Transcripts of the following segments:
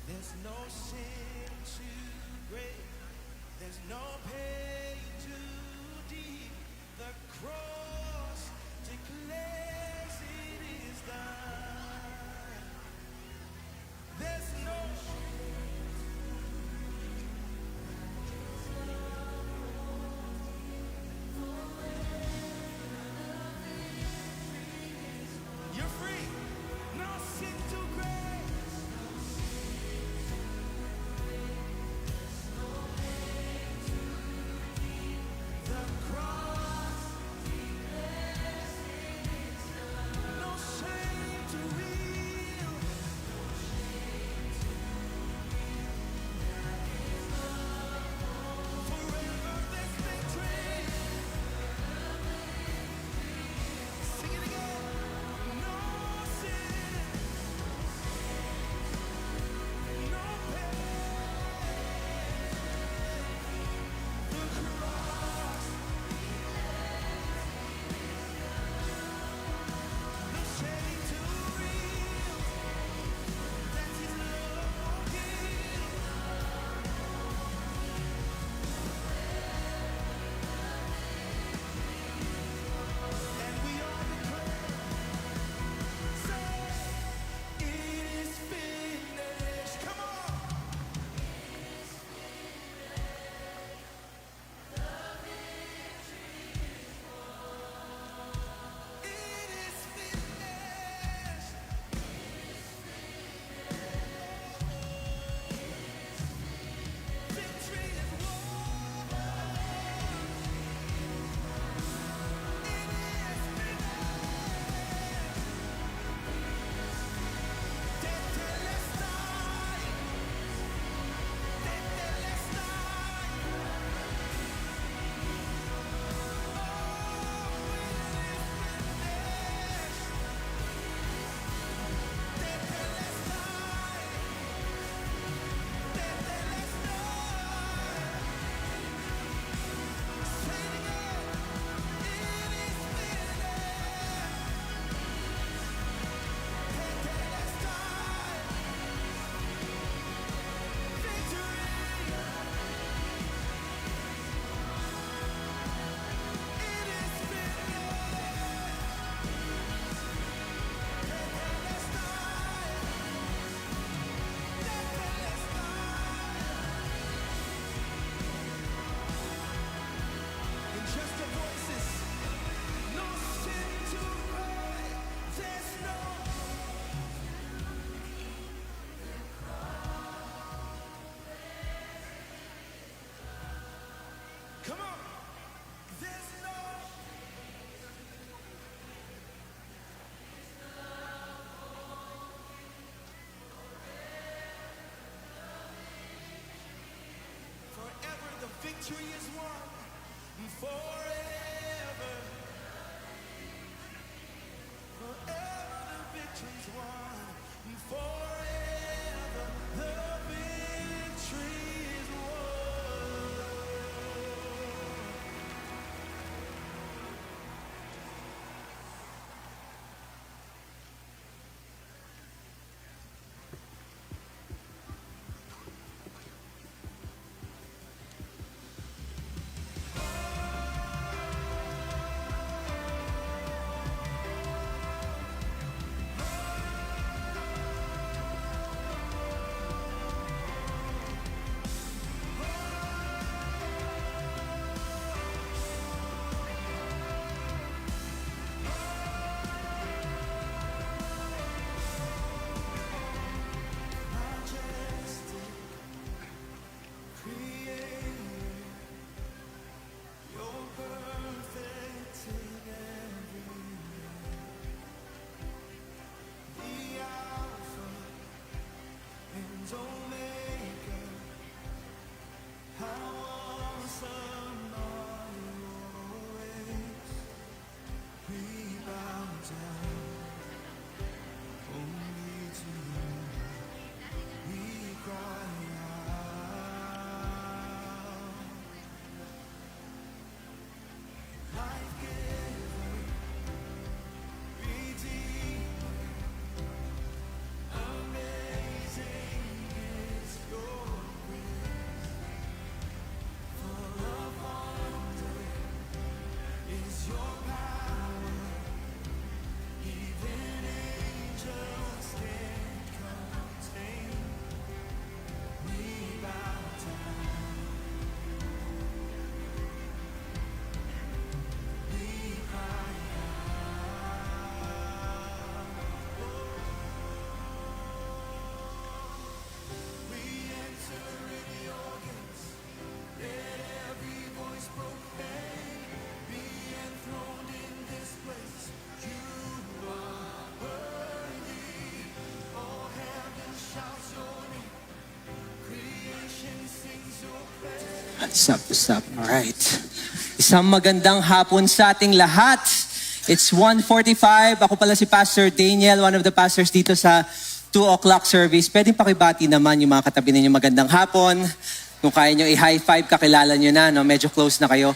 There's no sin too great. There's no pain too deep. The cross declares it is done. There's no you're free. No sin too great. Come on! There's no forever the victory is won. Forever. Forever the victory's won. Forever the victory is won. What's up? Alright. Isang magandang hapon sa ating lahat. It's 1:45. Ako pala si Pastor Daniel, one of the pastors dito sa 2 o'clock service. Pwedeng pakibati naman yung mga katabi ninyo magandang hapon. Kung kaya nyo i-high five, kakilala nyo na, no? Medyo close na kayo.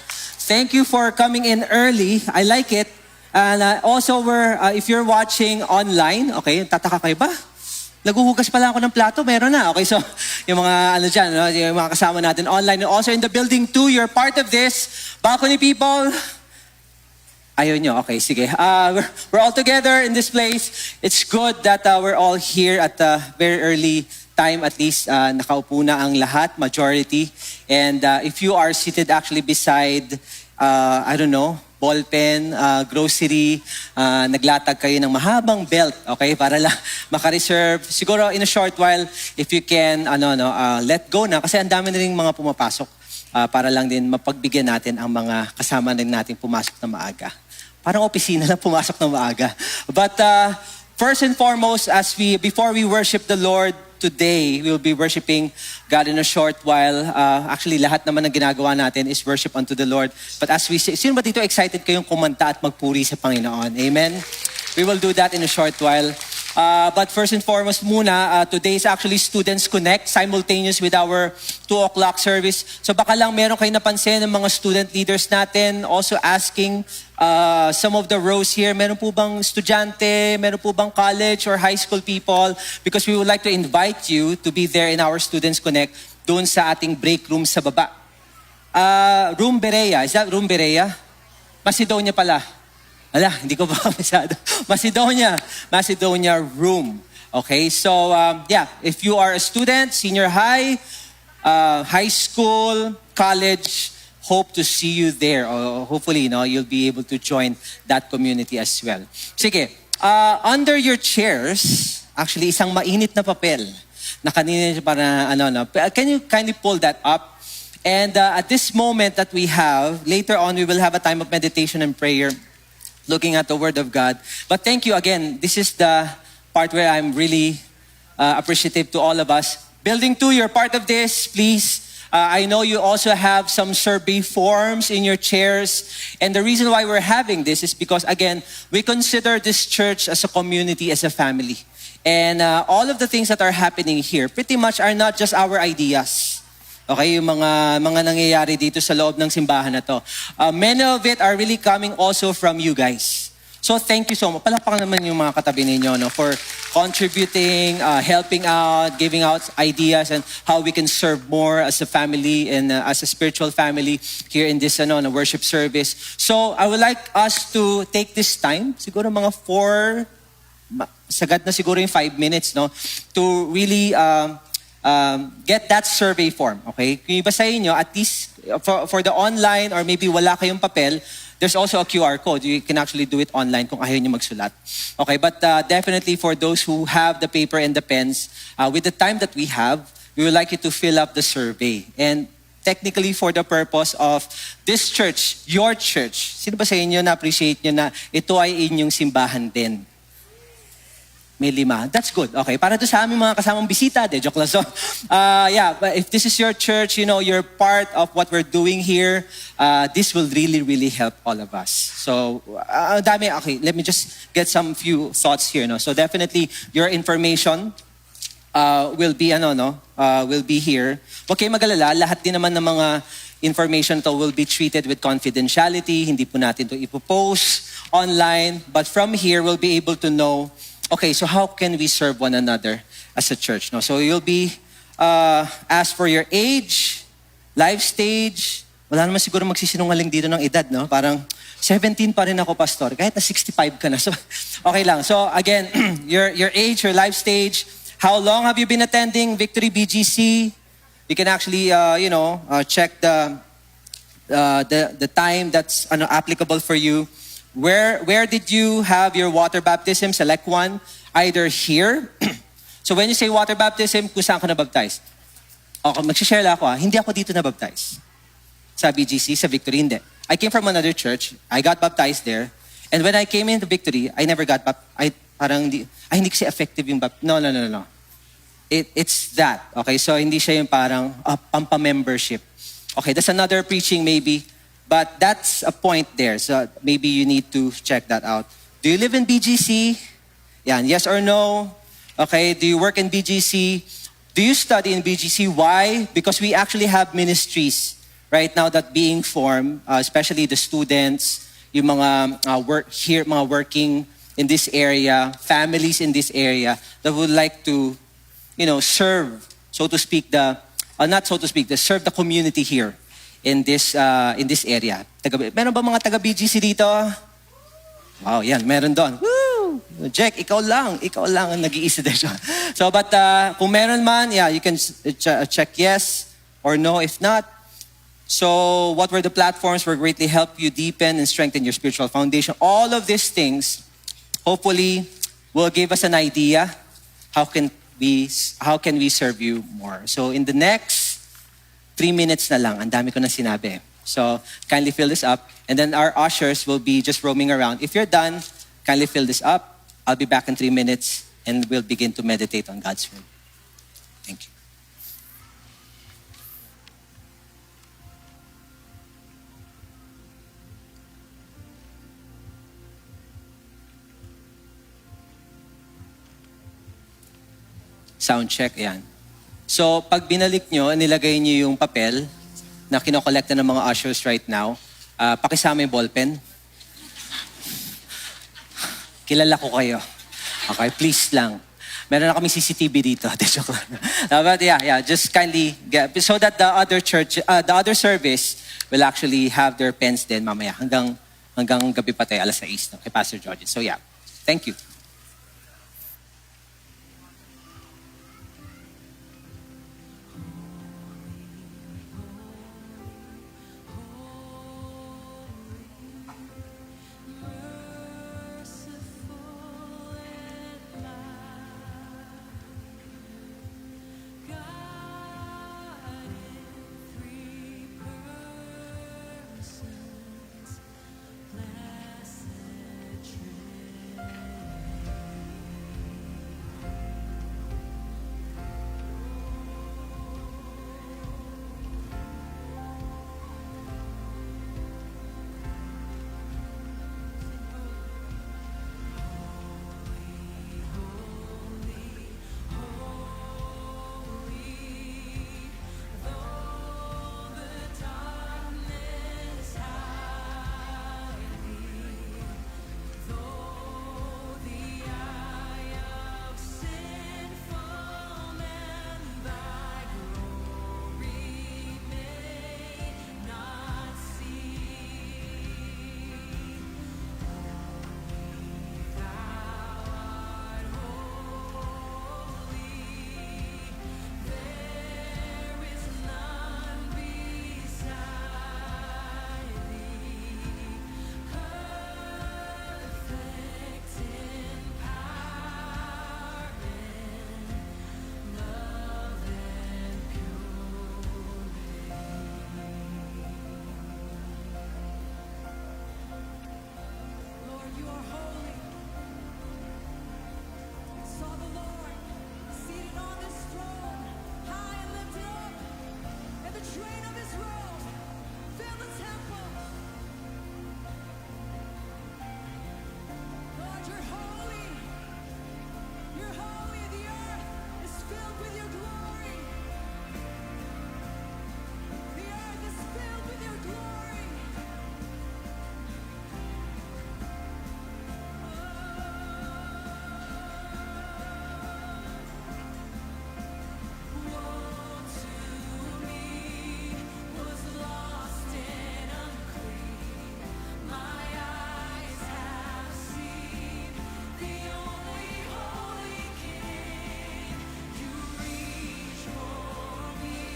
Thank you for coming in early. I like it. And also, if you're watching online, okay, tataka kayo ba? Naguhugas pala ako ng plato, meron na. Okay, so yung mga dyan, no? Yung mga kasama natin online. And also in the building too, you're part of this. Balcony people, ayaw nyo. Okay, sige. We're all together in this place. It's good that we're all here at a very early time. At least nakaupo na ang lahat, majority. And if you are seated actually beside, I don't know, ballpen, grocery, naglatag kayo ng mahabang belt, okay, para lang maka-reserve. Siguro in a short while, if you can, let go na, kasi ang dami na rin mga pumapasok para lang din mapagbigyan natin ang mga kasama din natin pumasok na maaga. Parang opisina lang pumasok na maaga. But first and foremost, before we worship the Lord, today, we'll be worshiping God in a short while. Actually, lahat naman ng ginagawa natin is worship unto the Lord. But as we say, sino ba dito excited kayong kumanta at magpuri sa Panginoon? Amen? We will do that in a short while. But first and foremost muna, today is actually Students Connect, simultaneous with our 2 o'clock service. So baka lang meron kayo napansin ng mga student leaders natin also asking some of the rows here, meron po bang estudyante, meron po bang college or high school people? Because we would like to invite you to be there in our Students Connect doon sa ating break room sa baba. Room Berea, is that Room Berea? Macedonia pala. Ala, hindi ko pa masyado. Macedonia room. Okay, so if you are a student, senior high, high school, college, hope to see you there. Or hopefully, you'll be able to join that community as well. Sige, under your chairs, actually isang mainit na papel na kanina para can you kindly pull that up? And at this moment that we have, later on we will have a time of meditation and prayer, looking at the Word of God. But thank you again. This is the part where I'm really appreciative to all of us. Building 2, you're part of this. Please, I know you also have some survey forms in your chairs. And the reason why we're having this is because, again, we consider this church as a community, as a family. And all of the things that are happening here pretty much are not just our ideas. Okay, yung mga nangyayari dito sa loob ng simbahan na to. Many of it are really coming also from you guys. So thank you so much. Palakpakan naman yung mga katabi ninyo for contributing, helping out, giving out ideas and how we can serve more as a family and as a spiritual family here in this worship service. So I would like us to take this time, siguro mga 4, sagad na siguro yung 5 minutes, to really get that survey form, okay? Kung ibasahin nyo, at least for the online or maybe wala kayong papel, there's also a QR code. You can actually do it online kung ayaw nyo magsulat. Okay, but definitely for those who have the paper and the pens, with the time that we have, we would like you to fill up the survey. And technically for the purpose of this church, your church, sino ba sa inyo na-appreciate nyo na ito ay inyong simbahan din? May 5. That's good. Okay. Para doon sa aming mga kasamang bisita, joke lang. So, but if this is your church, you're part of what we're doing here, this will really, really help all of us. So, okay, let me just get some few thoughts here. So definitely, your information will be, will be here. Huwag kayo mag-alala, lahat din naman ng mga information to will be treated with confidentiality. Hindi po natin to ipopost online. But from here, we'll be able to know, okay, so how can we serve one another as a church? So you'll be asked for your age, life stage. Wala naman siguro magsisinungaling dito ng edad, Parang 17 pa rin ako, pastor. Kahit na 65 ka na. So, okay lang. So again, your age, your life stage. How long have you been attending Victory BGC? You can actually, check the time that's applicable for you. Where did you have your water baptism? Select one. Either here. So when you say water baptism, kung saan ka nabaptize? Okay, mag-share lang ako. Hindi ako dito nabaptize. Sa BGC, sa Victory, hindi. I came from another church. I got baptized there. And when I came into Victory, I never got baptized. Hindi kasi effective yung baptism. No. It's that. Okay, so hindi siya yung parang pampa-membership. Okay, that's another preaching maybe. But that's a point there. So maybe you need to check that out. Do you live in BGC? Yan, yes or no? Okay, do you work in BGC? Do you study in BGC? Why? Because we actually have ministries right now that being formed, especially the students, yung mga work here, mga working in this area, families in this area that would like to, serve, so to speak, not so to speak, serve the community here in this area. Meron ba mga taga BGC dito? Wow, yan, meron doon. Woo! Jack, ikaw lang ang nag-iisa dito. So, but kung meron man, yeah, you can check yes or no. If not, so what were the platforms were greatly help you deepen and strengthen your spiritual foundation. All of these things, hopefully, will give us an idea how can we serve you more. So in the next 3 minutes na lang, ang dami ko na sinabi. So kindly fill this up. And then our ushers will be just roaming around. If you're done, kindly fill this up. I'll be back in 3 minutes and we'll begin to meditate on God's word. Thank you. Sound check, ayan. So, pag binalik nyo, nilagay nyo yung papel na kinokolekta ng mga ushers right now, pakisama yung ballpen. Kilala ko kayo. Okay, please lang. Meron na kami CCTV dito. But yeah, just kindly get, so that the other service will actually have their pens din mamaya hanggang gabi pa tayo, 6:00 kay Pastor George. So yeah, thank you.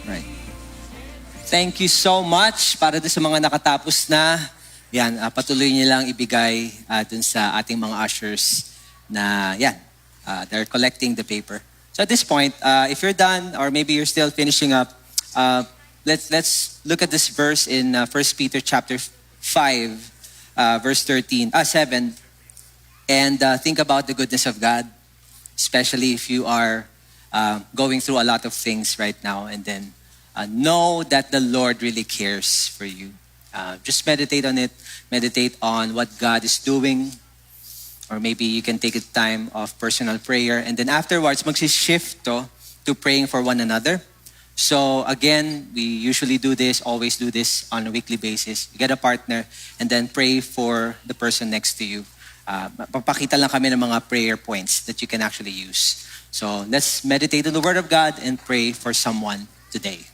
Right. Thank you so much para sa mga nakatapos na. Yan, patuloy niyo lang ibigay dun sa ating mga ushers na yan, they're collecting the paper. So at this point, if you're done or maybe you're still finishing up, let's look at this verse in 1 Peter chapter 5, verse 7, and think about the goodness of God, especially if you are going through a lot of things right now, and then know that the Lord really cares for you. Just meditate on it. Meditate on what God is doing. Or maybe you can take a time of personal prayer. And then afterwards, magsishift to praying for one another. So again, we usually do this, always do this on a weekly basis. You get a partner and then pray for the person next to you. Papakita lang kami ng mga prayer points that you can actually use. So let's meditate on the Word of God and pray for someone today.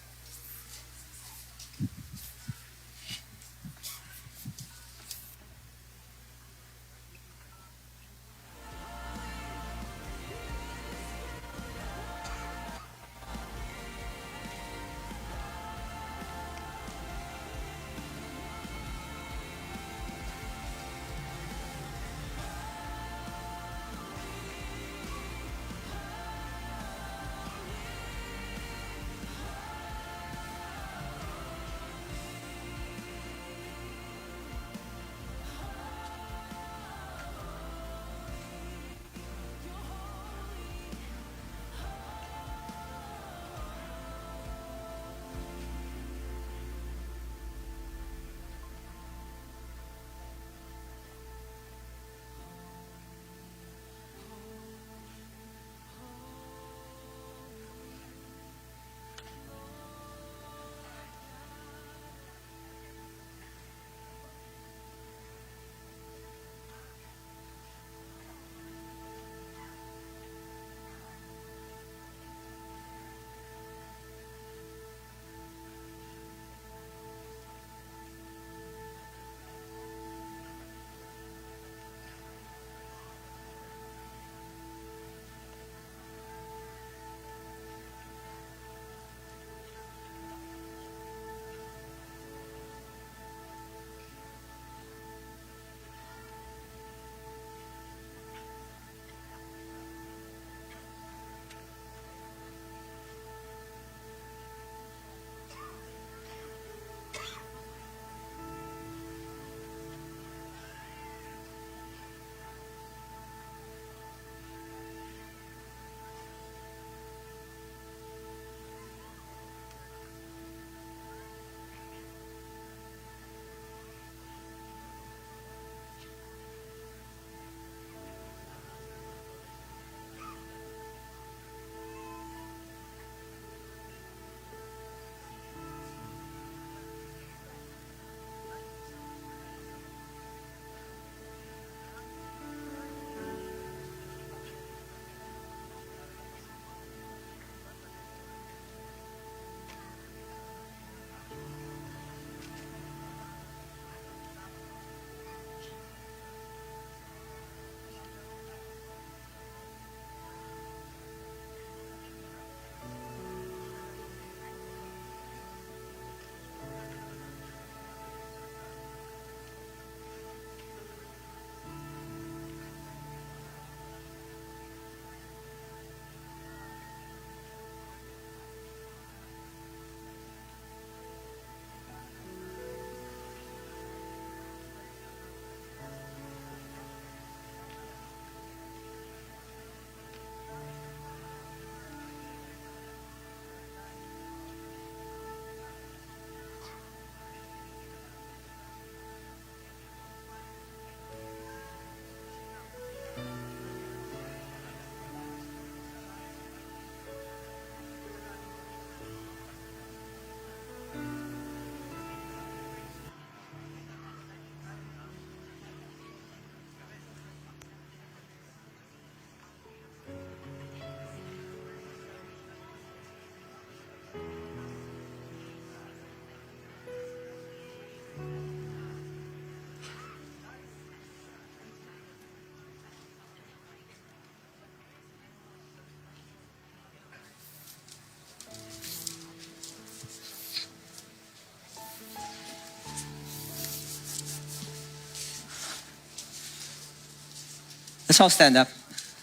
Let's all stand up.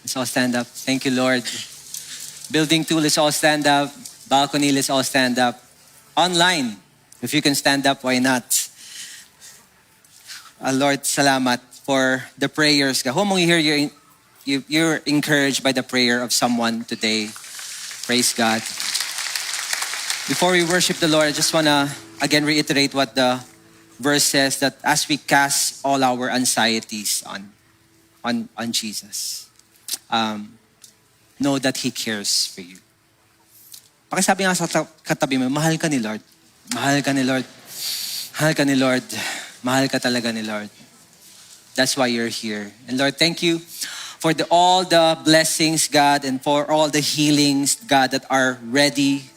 Let's all stand up. Thank you, Lord. Building 2, let's all stand up. Balcony, let's all stand up. Online, if you can stand up, why not? Lord, salamat for the prayers. Kung mong hear you're encouraged by the prayer of someone today. Praise God. Before we worship the Lord, I just want to again reiterate what the verse says, that as we cast all our anxieties on Jesus, know that He cares for you. Pakisabi nga sa katabi mo, mahal ka ni Lord. Mahal ka ni Lord. Mahal ka ni Lord. Mahal ka talaga ni Lord. That's why you're here. And Lord, thank you for all the blessings, God, and for all the healings, God, that are ready,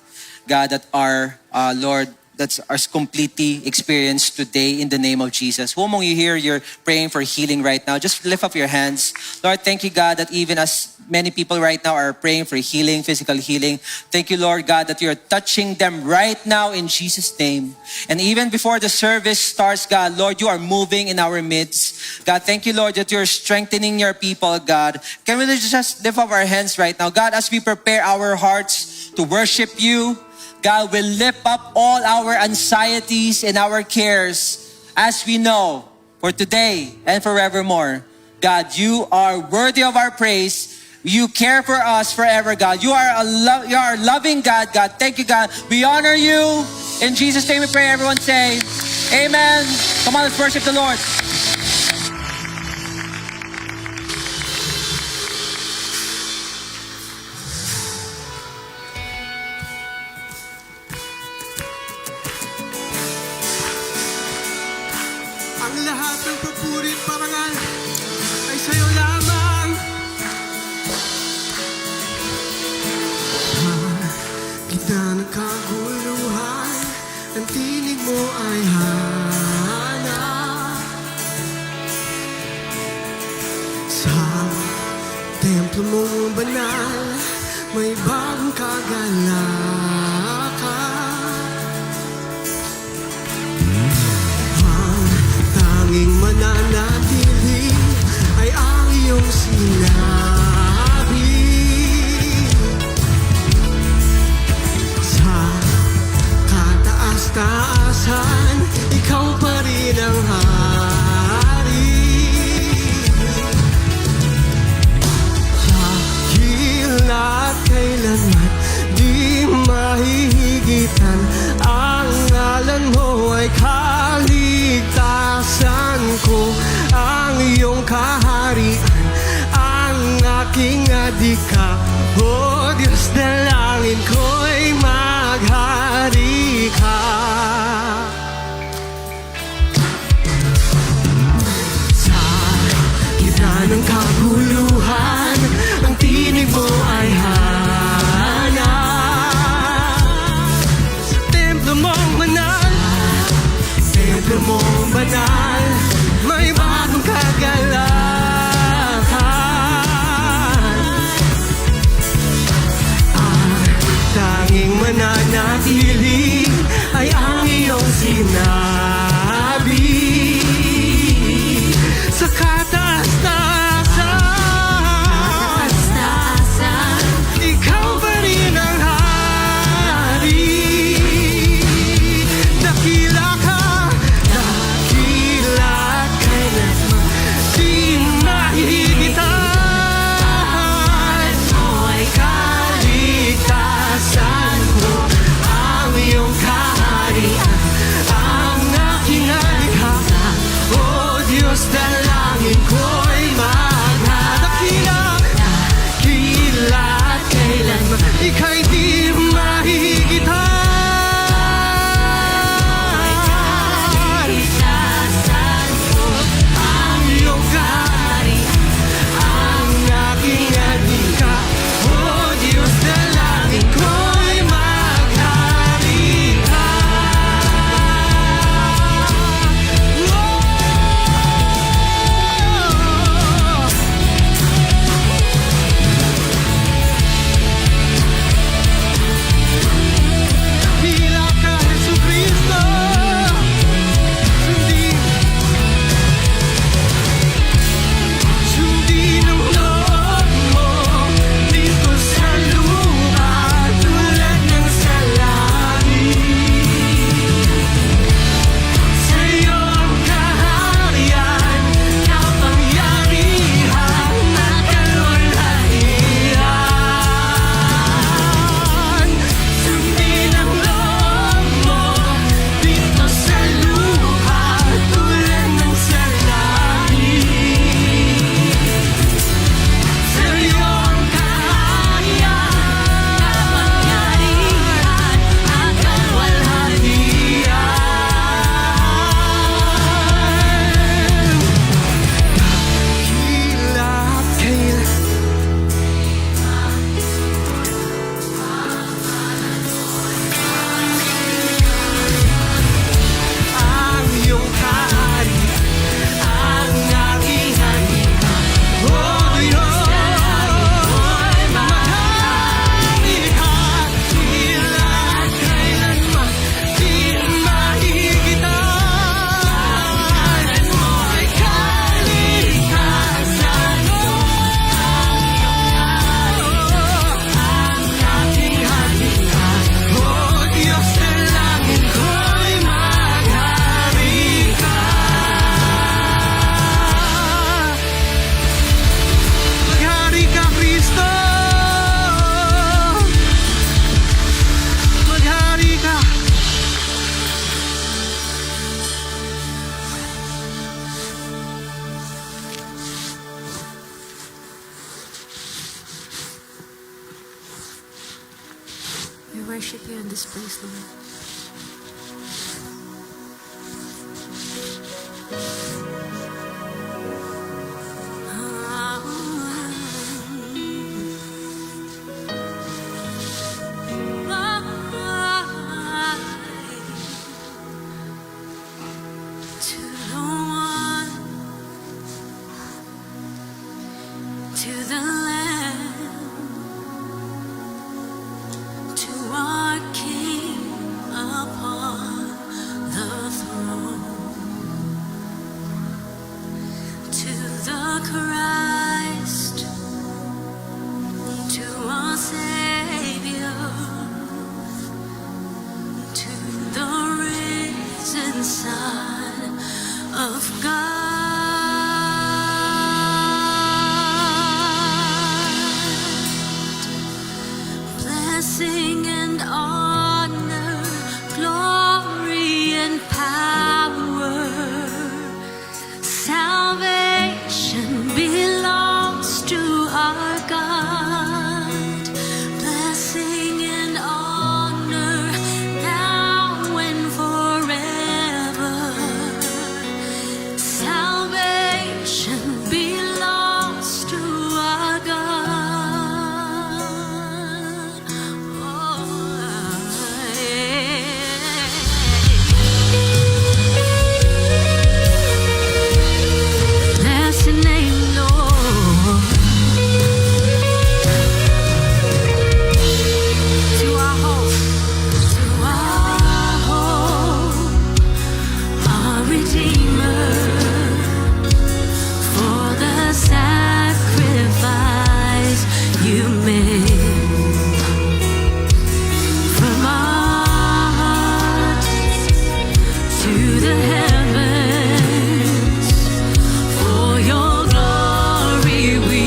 God, that are, Lord, that's are completely experienced today in the name of Jesus. Who among you here, you're praying for healing right now? Just lift up your hands. Lord, thank you, God, that even as many people right now are praying for healing, physical healing, thank you, Lord God, that you're touching them right now in Jesus' name. And even before the service starts, God, Lord, you are moving in our midst. God, thank you, Lord, that you're strengthening your people, God. Can we just lift up our hands right now? God, as we prepare our hearts to worship you, God will lift up all our anxieties and our cares as we know for today and forevermore. God, you are worthy of our praise. You care for us forever, God. You are a loving God, God. Thank you, God. We honor you. In Jesus' name we pray. Everyone say, amen. Come on, let's worship the Lord. Ang lahat ng papurit parangal ay sa'yo lamang. Gitna ng kaguluhan, ang tinig mo ay hanap. Sa templo mong banal, may bagong kagalakan. Tanging mananatili ay ang iyong sinabi. Sa kataas-taasan, ikaw pa rin ang hari. Dahil at kailanman di mahihigitan, ang ngalan mo ay kaligtasan ko. Ang iyong kaharian, ang aking adhika. O Diyos, dalangin ko'y maghari ka. Sa gitna ng kaguluhan, ang tinig mo ay hanap. Sa templo mong banal, templo mong banal, may bagong kagalakan. Ang tanging mananatili ay ang iyong sinabi. Sa kataas-taasan, ikaw pa rin ang hari. Dakila ka, dakila kailanman di mahihigitan. O ay kaligtasan ko, ang worship you in this place, Lord. To the Lamb, to our King upon the throne, to the Christ, to our Savior, to the risen Son of God. Blessing and honor, glory and power, salvation belongs to our God. Blessing and honor, now and forever, salvation belongs to our God. Bless your name, Lord. To our hope, our Redeemer, for the sacrifice you made. From our hearts to the heavens, for your glory we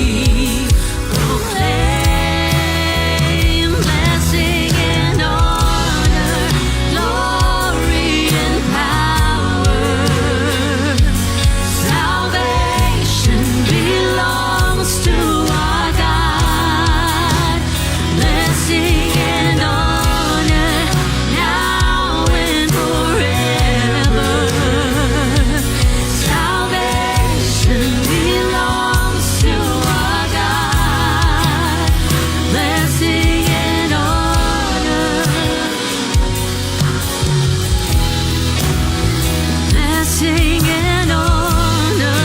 proclaim. Blessing and honor, glory and power, salvation belongs to our God. Blessing and honor, now and forever, salvation belongs to our God. Blessing and honor, blessing and honor.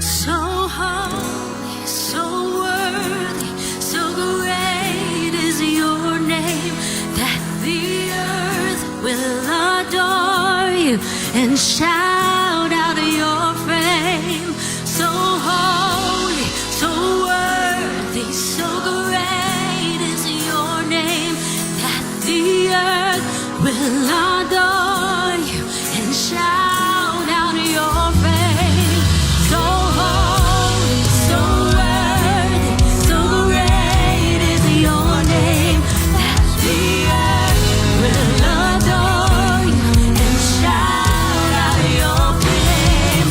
So holy, so worthy, so great is your name, that the earth will adore you and shout out your fame. So holy, so worthy, so great is your name, that the earth will adore you and shout out your fame. So holy, so worthy, so great is your name, that the earth will adore you and shout out your fame.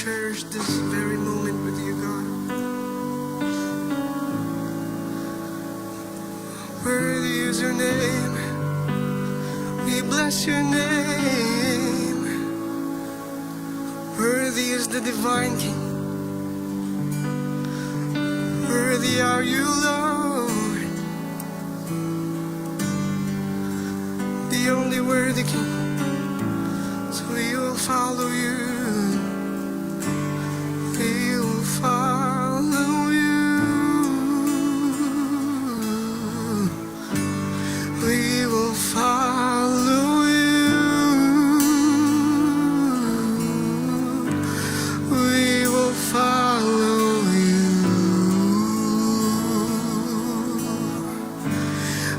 cherish this very moment with you, God. Worthy is your name. We bless your name. Worthy is the divine King. Worthy are you, Lord, the only worthy King. So we will follow you. We will follow you. We will follow you. We will follow you.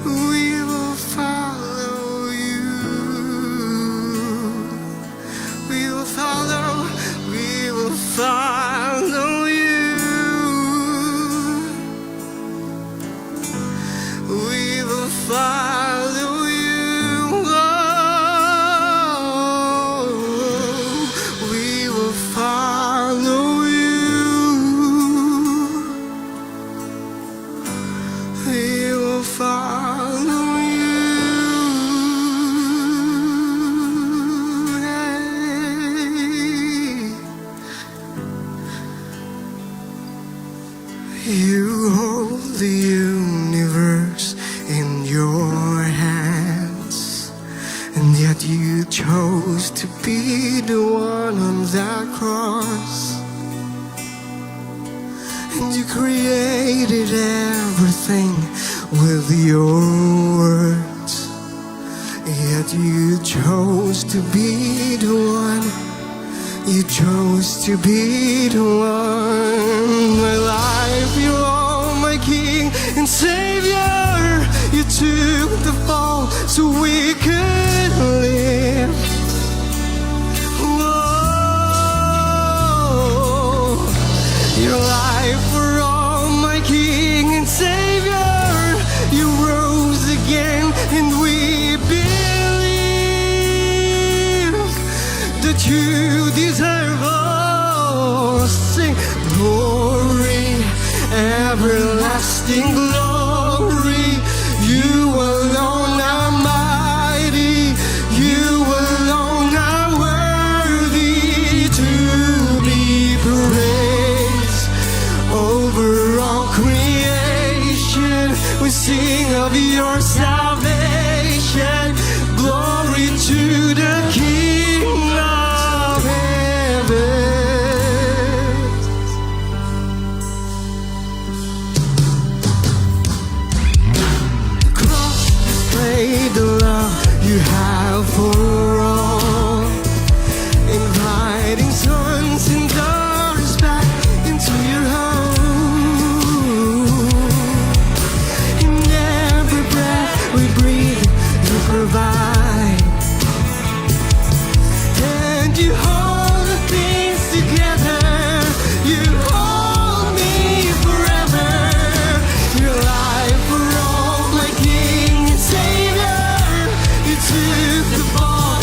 We will follow you. We will follow. We will follow you. We will follow you. Oh, we will follow you. We will follow you. You hold the universe in your hands, and yet you chose to be the one on that cross. And you created everything with your words, yet you chose to be the one. You chose to be the one. My life, you are my King and Savior. You took the fall so we could live. Whoa. Your life for all my King and Savior. You rose again and we believe that you deserve all. Sing glory, everlasting glory. You alone are mighty. You alone are worthy to be praised. Over all creation, we sing of your salvation. Glory to the King of heaven. The cross displayed the love you have for all, inviting sons and daughters back into your home. In every breath we breathe, you provide, and you hold the things together. You hold me forever. Your life for all my King and Savior. You took the fall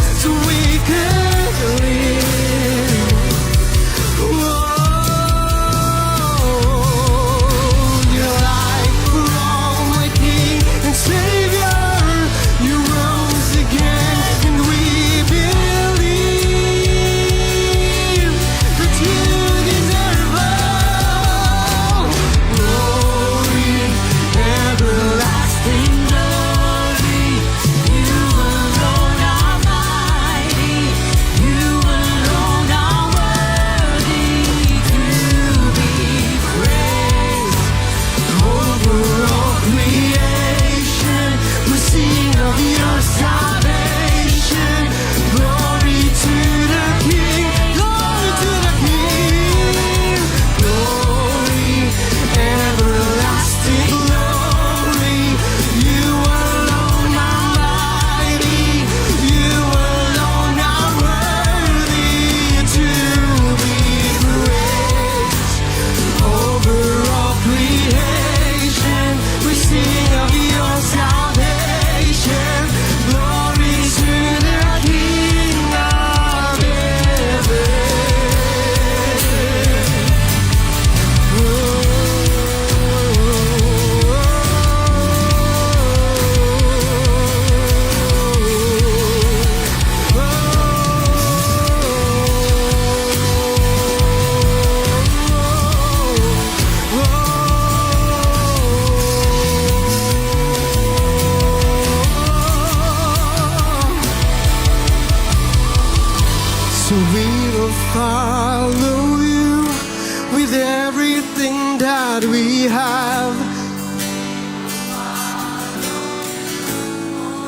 that we have.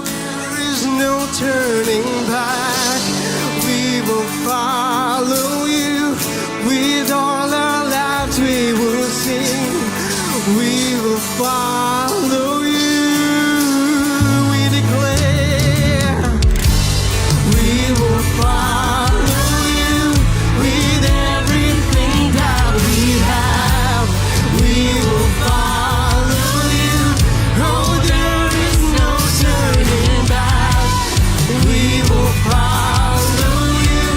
There is no turning back. We will follow you. With all our lives we will sing. We will follow you. We declare we will follow you with everything that we have. We will follow you. Oh, there is no turning back. We will follow you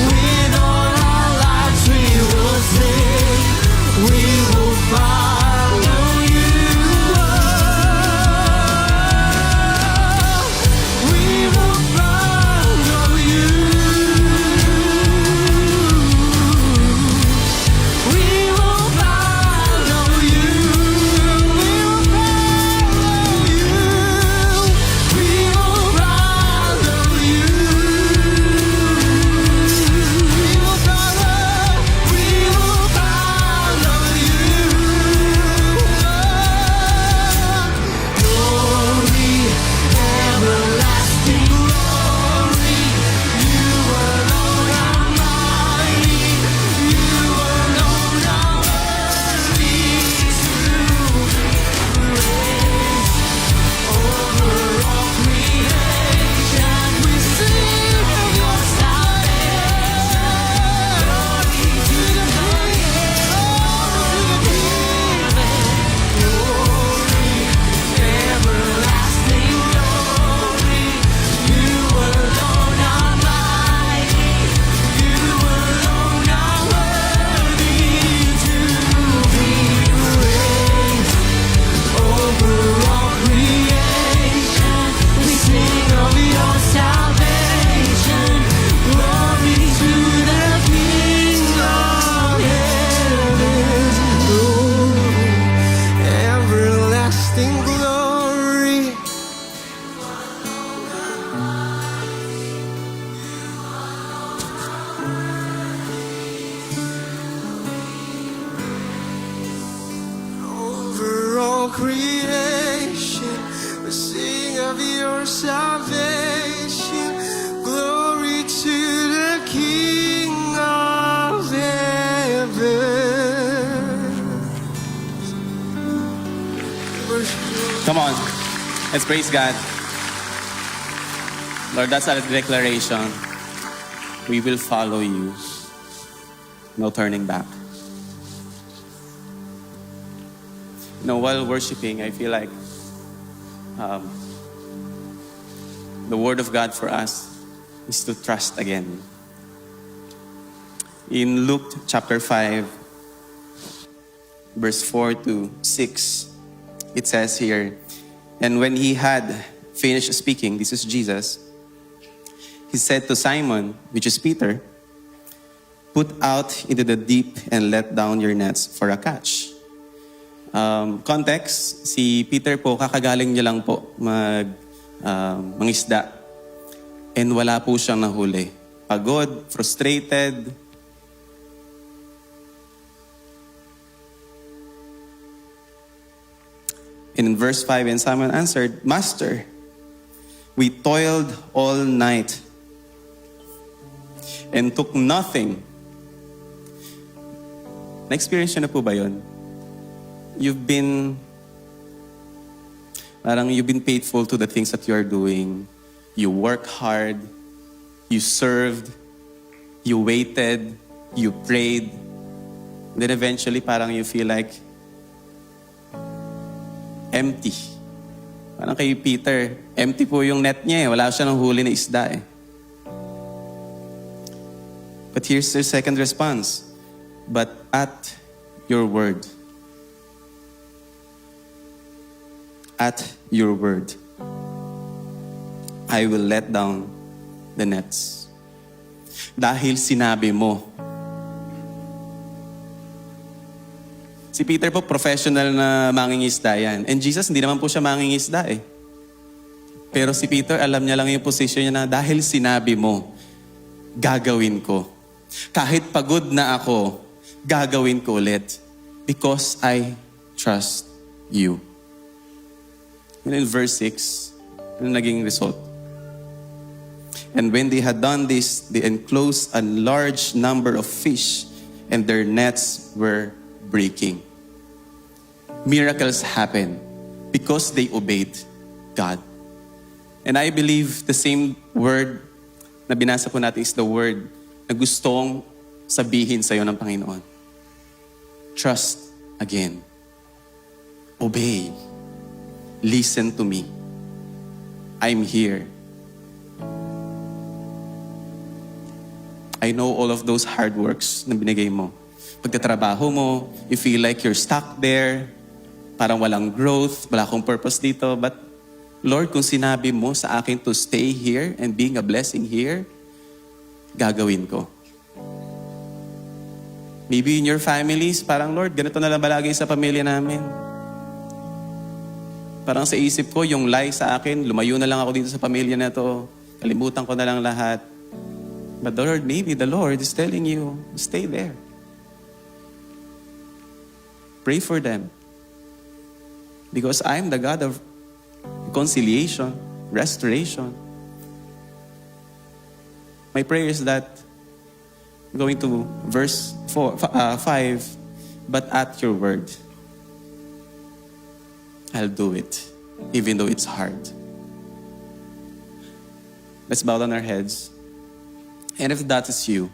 with all our lives. We will sing. We will follow you. We will follow you. We will follow you. We will follow you. We will follow you. We will follow. We will follow you. Glory, everlasting glory. You alone are mighty. You alone are worthy to praise. Over all creation, we sing of your salvation. Glory to the King. Glory, everlasting glory. You alone are mighty. You alone are worthy to be praised. Over all creation, we sing of your salvation. Glory to the King of heaven. Glory, everlasting glory. Over all creation, we sing of your salvation. Glory to the King of heaven. Come on. Let's praise God. Lord, that's our declaration. We will follow you. No turning back. You know, while worshiping, I feel like the word of God for us is to trust again. In Luke chapter 5, verse 4 to 6, it says here, and when he had finished speaking, this is Jesus, he said to Simon, which is Peter, put out into the deep and let down your nets for a catch. Context, si Peter po, kakagaling niya lang po mangisda. And wala po siyang nahuli. Pagod, frustrated. In verse 5, and Simon answered, Master, we toiled all night and took nothing. Na-experience nyo na po ba yun? You've been faithful to the things that you are doing. You work hard. You served. You waited. You prayed. Then eventually, parang you feel like empty. Parang kay Peter, empty po yung net niya eh. Wala siya ng huli na isda eh. But here's the second response. But at your word. At your word, I will let down the nets. Dahil sinabi mo. Si Peter po, professional na mangingisda yan. And Jesus, hindi naman po siya mangingisda eh. Pero si Peter, alam niya lang yung position niya na dahil sinabi mo, gagawin ko. Kahit pagod na ako, gagawin ko ulit. because I trust you. And in verse 6, ano naging result? And when they had done this, they enclosed a large number of fish, and their nets were breaking. Miracles happen because they obeyed God. And I believe the same word na binasa po natin is the word na gustong sabihin sa'yo ng Panginoon. Trust again. Obey. Listen to me. I'm here. I know all of those hard works na binigay mo. Pagtatrabaho mo, you feel like you're stuck there, parang walang growth, wala akong purpose dito. But Lord, kung sinabi mo sa akin to stay here and being a blessing here, gagawin ko. Maybe in your families, parang Lord, ganito na lang balagay sa pamilya namin. Parang sa isip ko, yung lie sa akin, lumayo na lang ako dito sa pamilya na to, kalimutan ko na lang lahat. But Lord, maybe the Lord is telling you, stay there. Pray for them. Because I'm the God of reconciliation, restoration. My prayer is that, going to verse 5, but at your word, I'll do it, even though it's hard. Let's bow down our heads. And if that is you,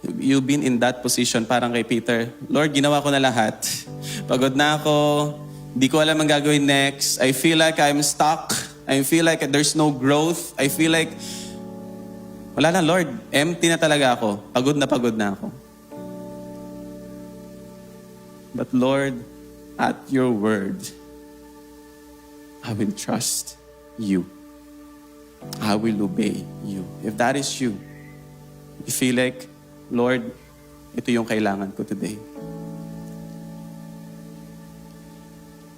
you've been in that position parang kay Peter, Lord, ginawa ko na lahat. Pagod na ako, di ko alam ang gagawin next. I feel like I'm stuck. I feel like there's no growth. I feel like, wala na Lord, empty na talaga ako. Pagod na ako. But Lord, at your word, I will trust you. I will obey you. If that is you, you feel like, Lord, ito yung kailangan ko today.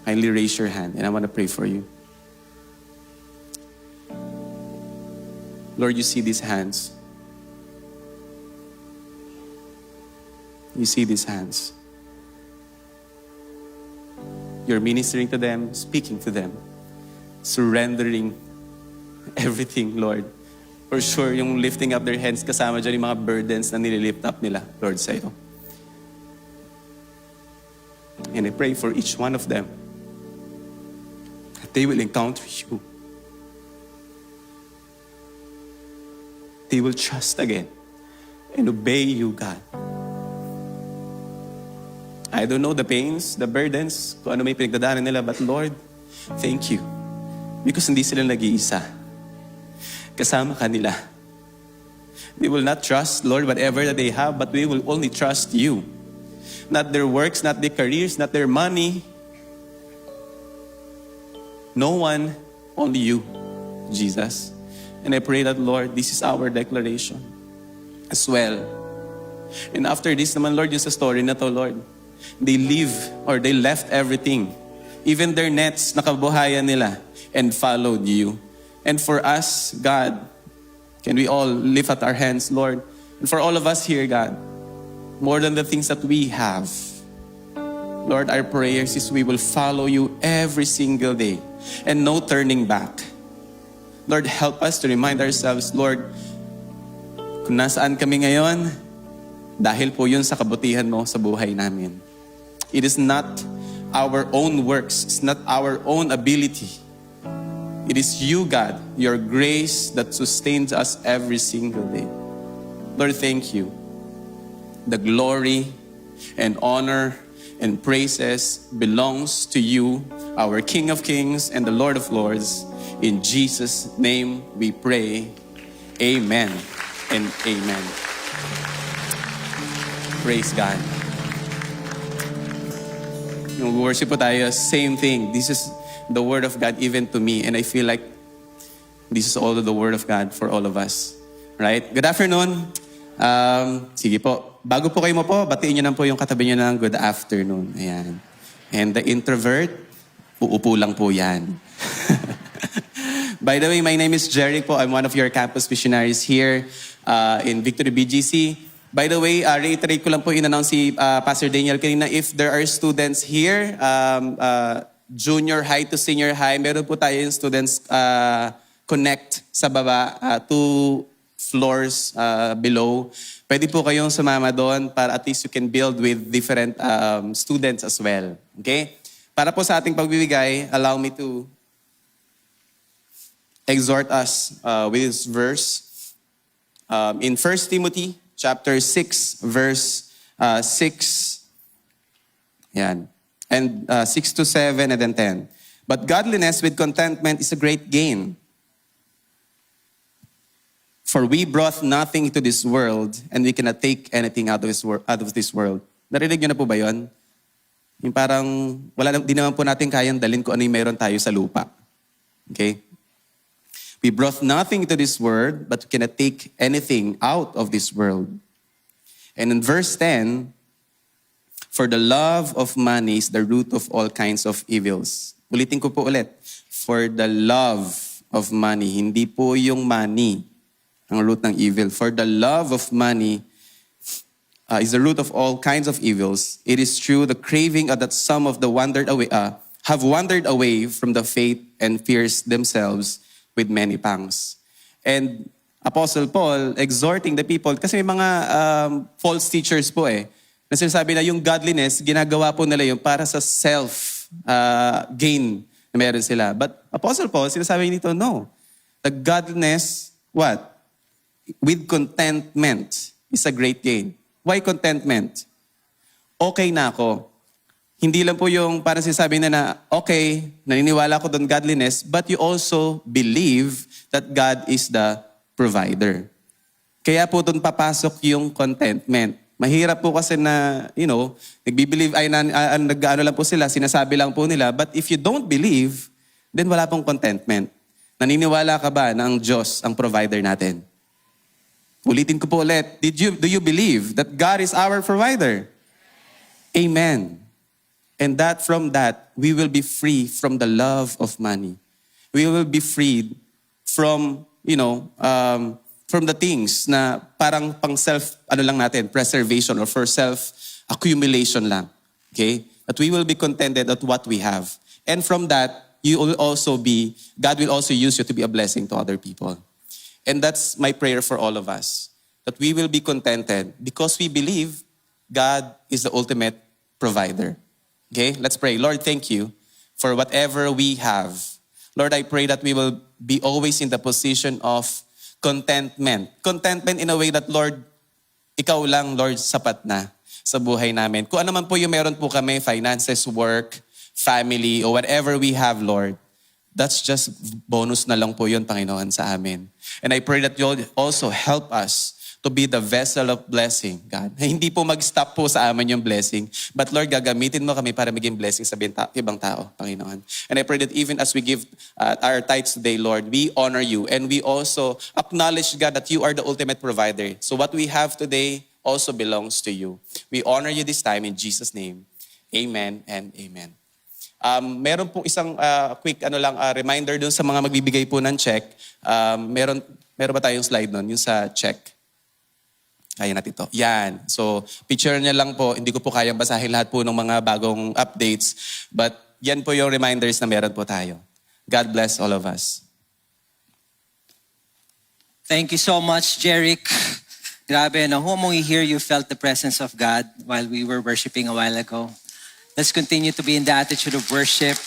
Kindly raise your hand and I want to pray for you. Lord, you see these hands. You see these hands. You're ministering to them, speaking to them, surrendering everything, Lord. For sure, yung lifting up their hands, kasama dyan yung mga burdens na nililift up nila, Lord, sa'yo. And I pray for each one of them that they will encounter you. They will trust again and obey you, God. I don't know the pains, the burdens, kung ano may pinagdadaanan nila, but Lord, thank you. Because hindi sila nag-iisa. Kasama ka nila. They will not trust, Lord, whatever that they have, but we will only trust you. Not their works, not their careers, not their money. No one, only you, Jesus. And I pray that, Lord, this is our declaration as well. And after this naman, Lord, yung sa story na to, Lord, they left everything. Even their nets, nakabuhayan nila and followed you. And for us, God, can we all lift up our hands, Lord? And for all of us here, God, more than the things that we have, Lord, our prayers is we will follow you every single day and no turning back. Lord, help us to remind ourselves, Lord, kung nasaan kami ngayon, dahil po yun sa kabutihan mo sa buhay namin. It is not our own works. It's not our own ability. It is you, God, your grace that sustains us every single day. Lord, thank you. The glory and honor and praises belongs to you, our King of Kings and the Lord of Lords. In Jesus' name we pray. Amen and amen. Praise God. Yung worship po tayo, same thing. This is the Word of God even to me. And I feel like this is all the Word of God for all of us. Right? Good afternoon. Sige po. Bago po kayo mo po, batiin nyo lang po yung katabi nyo ng good afternoon. Ayan. And the introvert, uupo lang po yan. By the way, my name is Jerry po. I'm one of your campus missionaries here in Victory BGC. By the way, reiterate ko lang po, in-announce si Pastor Daniel kanina, if there are students here, junior high to senior high, meron po tayo yung students connect sa baba, 2 floors below. Pwede po kayong sumama doon para at least you can build with different students as well. Okay? Para po sa ating pagbibigay, allow me to exhort us with this verse. In 1 Timothy chapter 6, verse 6. Yan. And 6 to 7 and then 10. But godliness with contentment is a great gain. For we brought nothing into this world, and we cannot take anything out of this world. Narinig niyo na po ba yun? Yung parang, di naman po natin kayang dalhin kung ano yung meron tayo sa lupa. Okay? We brought nothing into this world, but we cannot take anything out of this world. And in verse 10, for the love of money is the root of all kinds of evils. Ulitin ko po ulit. For the love of money, hindi po yung money ang root ng evil. For the love of money is the root of all kinds of evils. It is true, the craving that some of the have wandered away from the faith and pierced themselves with many pangs. And Apostle Paul exhorting the people, kasi may mga false teachers po na sinasabi na yung godliness, ginagawa po nila yung para sa self-gain na meron sila. But Apostle Paul, sinasabi nito, no. The godliness, what? With contentment is a great gain. Why contentment? Okay na ako. Hindi lang po yung parang sinasabi na okay, naniniwala ko doon godliness, but you also believe that God is the provider. Kaya po doon papasok yung contentment. Mahirap po kasi na, nagbi-believe, nag-ano lang po sila, sinasabi lang po nila, but if you don't believe, then wala pong contentment. Naniniwala ka ba na ang Diyos ang provider natin? Ulitin ko po ulit, do you believe that God is our provider? Amen. And from that, we will be free from the love of money. We will be freed from, from the things na parang pang preservation or for self-accumulation lang. Okay? That we will be contented at what we have. And from that, God will also use you to be a blessing to other people. And that's my prayer for all of us. That we will be contented because we believe God is the ultimate provider. Okay, let's pray. Lord, thank you for whatever we have. Lord, I pray that we will be always in the position of contentment. Contentment in a way that, Lord, ikaw lang, Lord, sapat na sa buhay namin. Kung ano man po yung meron po kami, finances, work, family, or whatever we have, Lord, that's just bonus na lang po yun, Panginoon, sa amin. And I pray that you'll also help us to be the vessel of blessing, God. Hindi po mag-stop po sa amin yung blessing. But Lord, gagamitin mo kami para maging blessing sa ibang tao, Panginoon. And I pray that even as we give our tithes today, Lord, we honor you. And we also acknowledge, God, that you are the ultimate provider. So what we have today also belongs to you. We honor you this time in Jesus' name. Amen and amen. Meron pong isang quick reminder dun sa mga magbibigay po ng check. Meron ba tayong slide nun? Yung sa check. Kaya natin ito. Yan. So, picture niya lang po. Hindi ko po kayang basahin lahat po ng mga bagong updates. But yan po yung reminders na meron po tayo. God bless all of us. Thank you so much, Jeric. Grabe, no? Who among you here, you felt the presence of God while we were worshiping a while ago? Let's continue to be in the attitude of worship.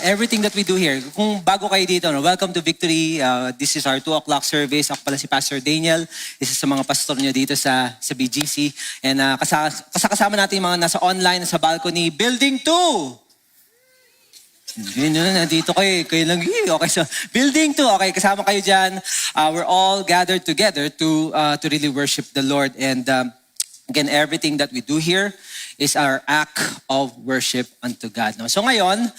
Everything that we do here, kung bago kayo dito, welcome to Victory. This is our 2 o'clock service. Ako pala si Pastor Daniel. Isa sa mga pastor nyo dito sa BGC. And kasama natin yung mga nasa online, sa balcony. Building 2! Yun, nandito kayo lang. Okay, so Building 2, okay, kasama kayo dyan. We're all gathered together to really worship the Lord. And again, everything that we do here is our act of worship unto God. No? So ngayon,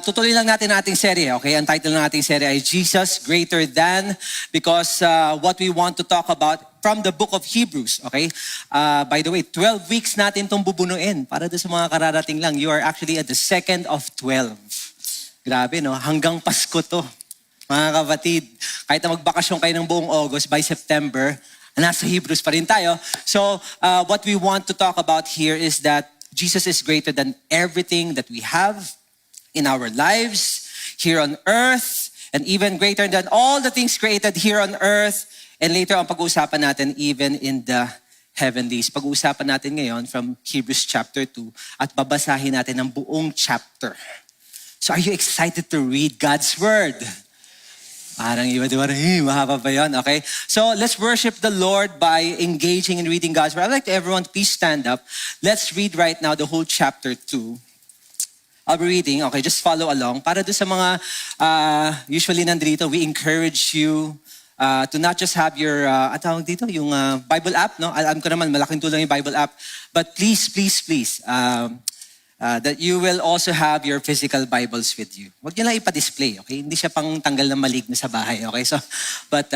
tutuloy lang natin ang ating serye. Okay? Ang title ng ating serye ay Jesus Greater Than, because what we want to talk about from the book of Hebrews. Okay? By the way, 12 weeks natin itong bubunuin. Para doon sa mga kararating lang, you are actually at the second of 12. Grabe, no? Hanggang Pasko to. Mga kapatid, kahit na magbakasyon kayo ng buong August, by September, Nasa Hebrews pa rin tayo. So, what we want to talk about here is that Jesus is greater than everything that we have in our lives, here on earth, and even greater than all the things created here on earth. And later on, pag-uusapan natin even in the heavenlies. Pag-uusapan natin ngayon from Hebrews chapter 2 at babasahin natin ang buong chapter. So are you excited to read God's Word? Parang iba, di ba? Mahaba pa yun, okay? So let's worship the Lord by engaging in reading God's Word. I'd like everyone to please stand up. Let's read right now the whole chapter 2. I'll be reading, okay, just follow along. Para doon sa mga usually nandito, we encourage you to not just have your, tawag dito, yung Bible app, no? Alam ko naman, malaking tulong yung Bible app. But please, that you will also have your physical Bibles with you. Huwag nyo lang ipa-display, okay? Hindi siya pang tanggal ng maligno sa bahay, okay? So, but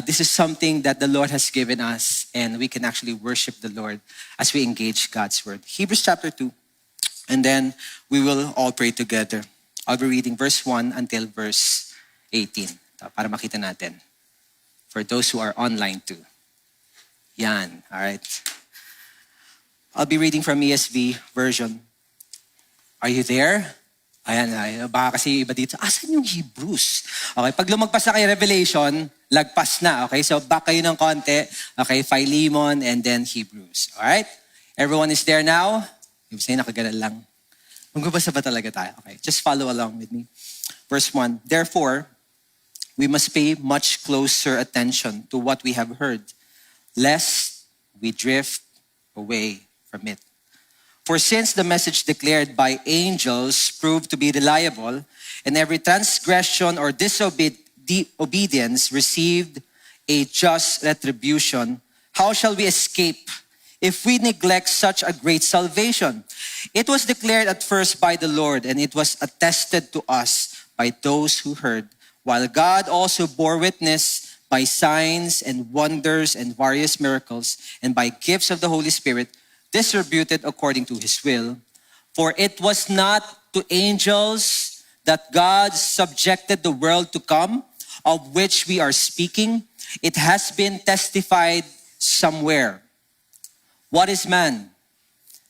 this is something that the Lord has given us and we can actually worship the Lord as we engage God's Word. Hebrews chapter 2. And then we will all pray together. I'll be reading verse 1 until verse 18 para makita natin. For those who are online too. Yan, all right. I'll be reading from ESV version. Are you there? Ayan, baka kasi iba dito. Asan yung Hebrews? Okay, pag lumagpas na kay Revelation, lagpas na. Okay, so back kayo ng konti. Okay, Philemon and then Hebrews. All right? Everyone is there now? Yung sa'yo nakagalan lang. Magbabasa ba talaga tayo? Okay, just follow along with me. Verse 1, therefore, we must pay much closer attention to what we have heard, lest we drift away from it. For since the message declared by angels proved to be reliable, and every transgression or disobedience received a just retribution, how shall we escape if we neglect such a great salvation? It was declared at first by the Lord, and it was attested to us by those who heard, while God also bore witness by signs and wonders and various miracles, and by gifts of the Holy Spirit, distributed according to his will. For it was not to angels that God subjected the world to come, of which we are speaking. It has been testified somewhere. What is man,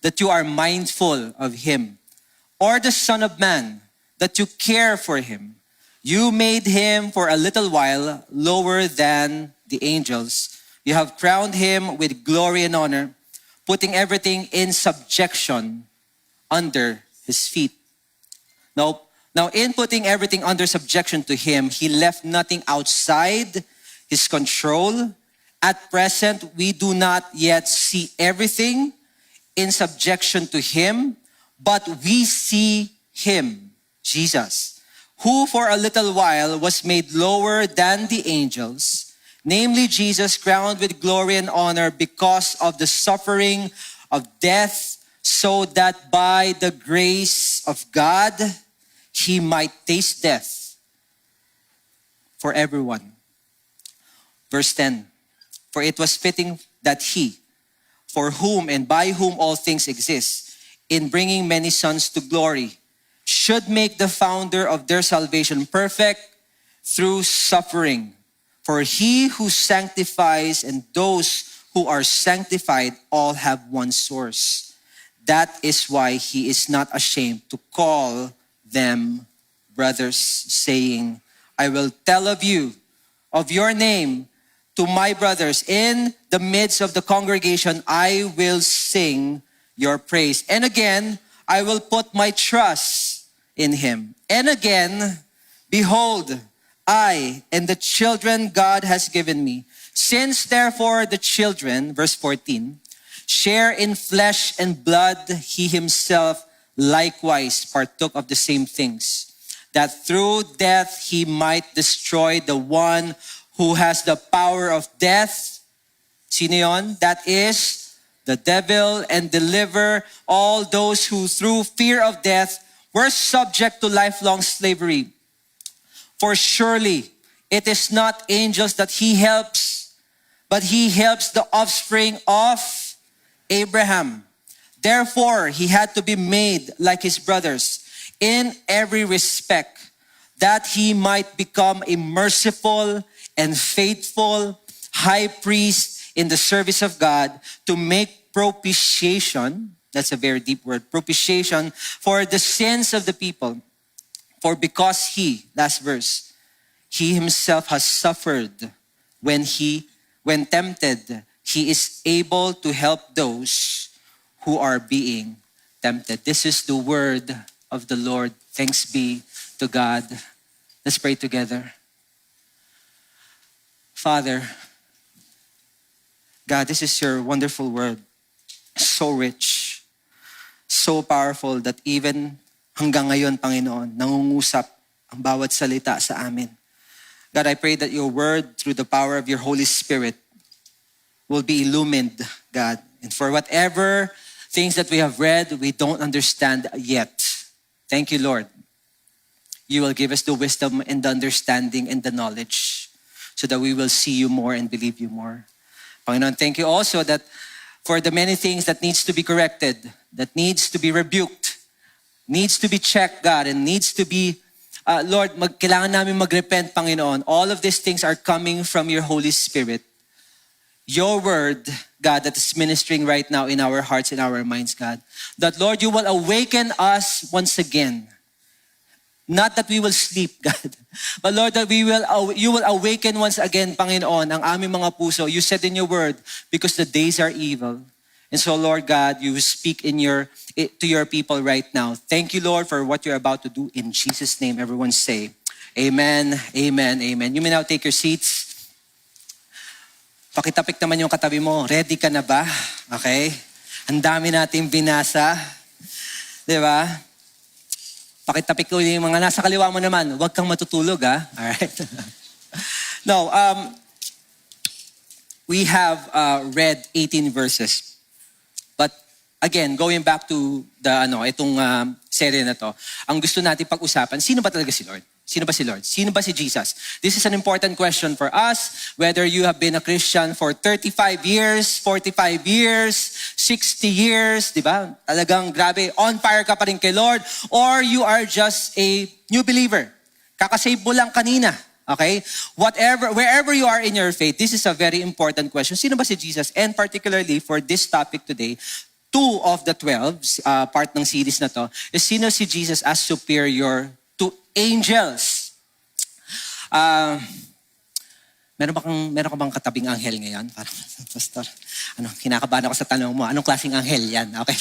that you are mindful of him? Or the Son of Man, that you care for him? You made him for a little while lower than the angels. You have crowned him with glory and honor, putting everything in subjection under his feet. Now in putting everything under subjection to him, he left nothing outside his control. At present, we do not yet see everything in subjection to him, but we see him, Jesus, who for a little while was made lower than the angels, namely Jesus, crowned with glory and honor because of the suffering of death, so that by the grace of God, he might taste death for everyone. Verse 10, for it was fitting that he, for whom and by whom all things exist, in bringing many sons to glory, should make the founder of their salvation perfect through suffering. For he who sanctifies and those who are sanctified all have one source. That is why he is not ashamed to call them brothers, saying, I will tell of you, of your name, to my brothers. In the midst of the congregation, I will sing your praise. And again, I will put my trust in him. And again, behold, I and the children God has given me. Since therefore the children, verse 14, share in flesh and blood, he himself likewise partook of the same things, that through death he might destroy the one who has the power of death. Sino yon? That is the devil, and deliver all those who through fear of death were subject to lifelong slavery. For surely it is not angels that he helps, but he helps the offspring of Abraham. Therefore, he had to be made like his brothers in every respect, that he might become a merciful and faithful high priest in the service of God to make propitiation, that's a very deep word, propitiation for the sins of the people. For because he, last verse, he himself has suffered when tempted, he is able to help those who are being tempted. This is the word of the Lord. Thanks be to God. Let's pray together. Father, God, this is your wonderful word. So rich, so powerful that even hanggang ngayon, Panginoon, nangungusap ang bawat salita sa amin. God, I pray that your word, through the power of your Holy Spirit, will be illumined, God. And for whatever things that we have read, we don't understand yet. Thank you, Lord. You will give us the wisdom and the understanding and the knowledge so that we will see you more and believe you more. Panginoon, thank you also that for the many things that needs to be corrected, that needs to be rebuked, needs to be checked, God, and needs to be, Lord, kailangan namin mag-repent, Panginoon. All of these things are coming from your Holy Spirit. Your word, God, that is ministering right now in our hearts, in our minds, God. That, Lord, you will awaken us once again. Not that we will sleep, God. But Lord, that you will awaken once again, Panginoon, ang aming mga puso. You said in your word, because the days are evil. And so, Lord God, you speak to your people right now. Thank you, Lord, for what you're about to do. In Jesus' name, everyone say, amen, amen, amen. You may now take your seats. Pakitapik naman yung katabi mo. Ready ka na ba? Okay? Ang dami nating binasa. Di ba? Pakitapik ko yung mga nasa kaliwa mo naman. Huwag kang matutulog, ha? Alright? No, we have read 18 verses. But again, going back to itong serye na to, ang gusto natin pag-usapan, sino ba talaga si Lord? Sino ba si Lord? Sino ba si Jesus? This is an important question for us, whether you have been a Christian for 35 years, 45 years, 60 years, di ba? Talagang grabe, on fire ka pa rin kay Lord, or you are just a new believer. Kakasave mo lang kanina, okay? Wherever you are in your faith, this is a very important question. Sino ba si Jesus? And particularly for this topic today, 2 of the 12, part ng series na to, is sino si Jesus as superior to angels. Meron ka bang katabing anghel ngayon? Parang, Pastor, kinakabahan ako sa tanong mo. Anong klaseng anghel yan? Okay.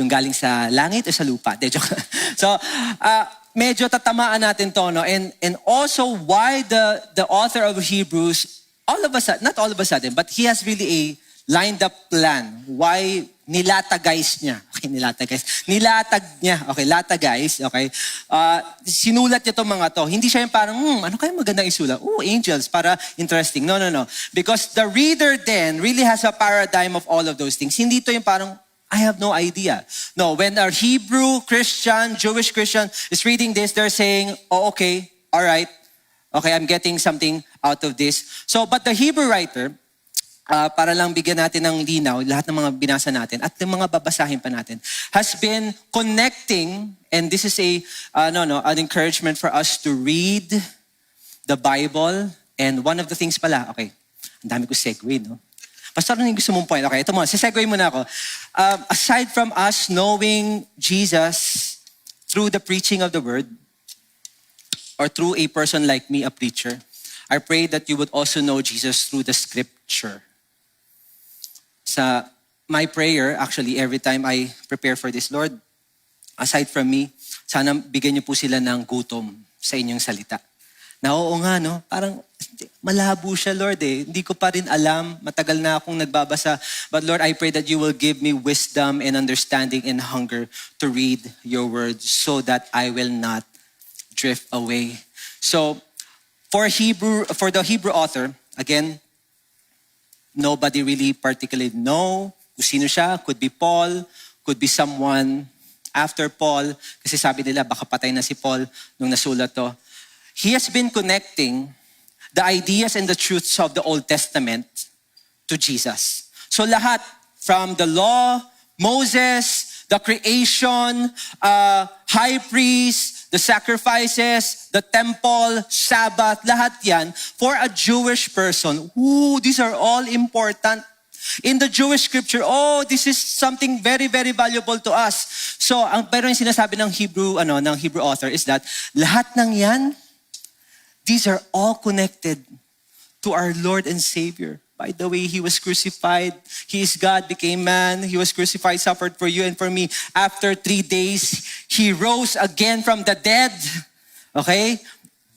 Yung galing sa langit o sa lupa? De, joke. So, medyo tatamaan natin to, no? And also why the author of Hebrews, not all of a sudden, but he has really a lined up plan. Why nilatagais niya? Okay, nilatag niya. Okay, latagais. Okay. Sinulat niya itong mga to. Hindi siya yung parang, ano kaya magandang isulat? Angels, para interesting. No. Because the reader then really has a paradigm of all of those things. Hindi ito yung parang, I have no idea. No, when our Hebrew Christian, Jewish Christian is reading this, they're saying, okay, all right. Okay, I'm getting something out of this. So, but the Hebrew writer, para lang bigyan natin ng linaw, lahat ng mga binasa natin at ng mga babasahin pa natin, has been connecting, and this is an encouragement for us to read the Bible. And one of the things pala, okay, ang dami ko segue, no? Pastor, ano yung gusto mong point? Okay, ito mo, sisegue muna ako. Aside from us knowing Jesus through the preaching of the word, or through a person like me, a preacher, I pray that you would also know Jesus through the scripture. Sa my prayer, actually, every time I prepare for this, Lord, aside from me, sana bigyan niyo po sila ng gutom sa inyong salita. Na oo nga, no? Parang malabo siya, Lord eh. Hindi ko pa rin alam. Matagal na akong nagbabasa. But Lord, I pray that you will give me wisdom and understanding and hunger to read your word so that I will not drift away. So, for the Hebrew author, again, nobody really particularly know kung sino siya. Could be Paul, could be someone after Paul. Kasi sabi nila, baka patay na si Paul nung nasulat to. He has been connecting the ideas and the truths of the Old Testament to Jesus. So lahat, from the law, Moses, the creation, high priest, the sacrifices, the temple, Sabbath, lahat yan, for a Jewish person, these are all important. In the Jewish scripture, this is something very, very valuable to us. So, pero yung sinasabi ng Hebrew author is that lahat ng yan, these are all connected to our Lord and Savior. By the way, He was crucified. He is God, became man. He was crucified, suffered for you and for me. After 3 days, He rose again from the dead. Okay?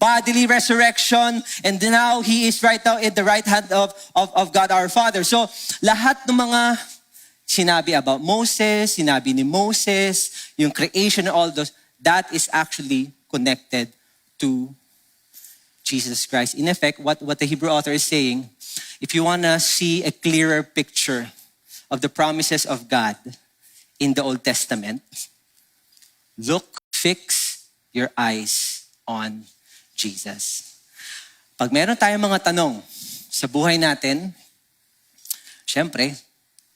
Bodily resurrection. And now He is right now in the right hand of God our Father. So, lahat ng mga sinabi about Moses, sinabi ni Moses, yung creation and all those, that is actually connected to Jesus Christ. In effect, what the Hebrew author is saying, if you want to see a clearer picture of the promises of God in the Old Testament, fix your eyes on Jesus. Pag meron tayong mga tanong sa buhay natin, syempre,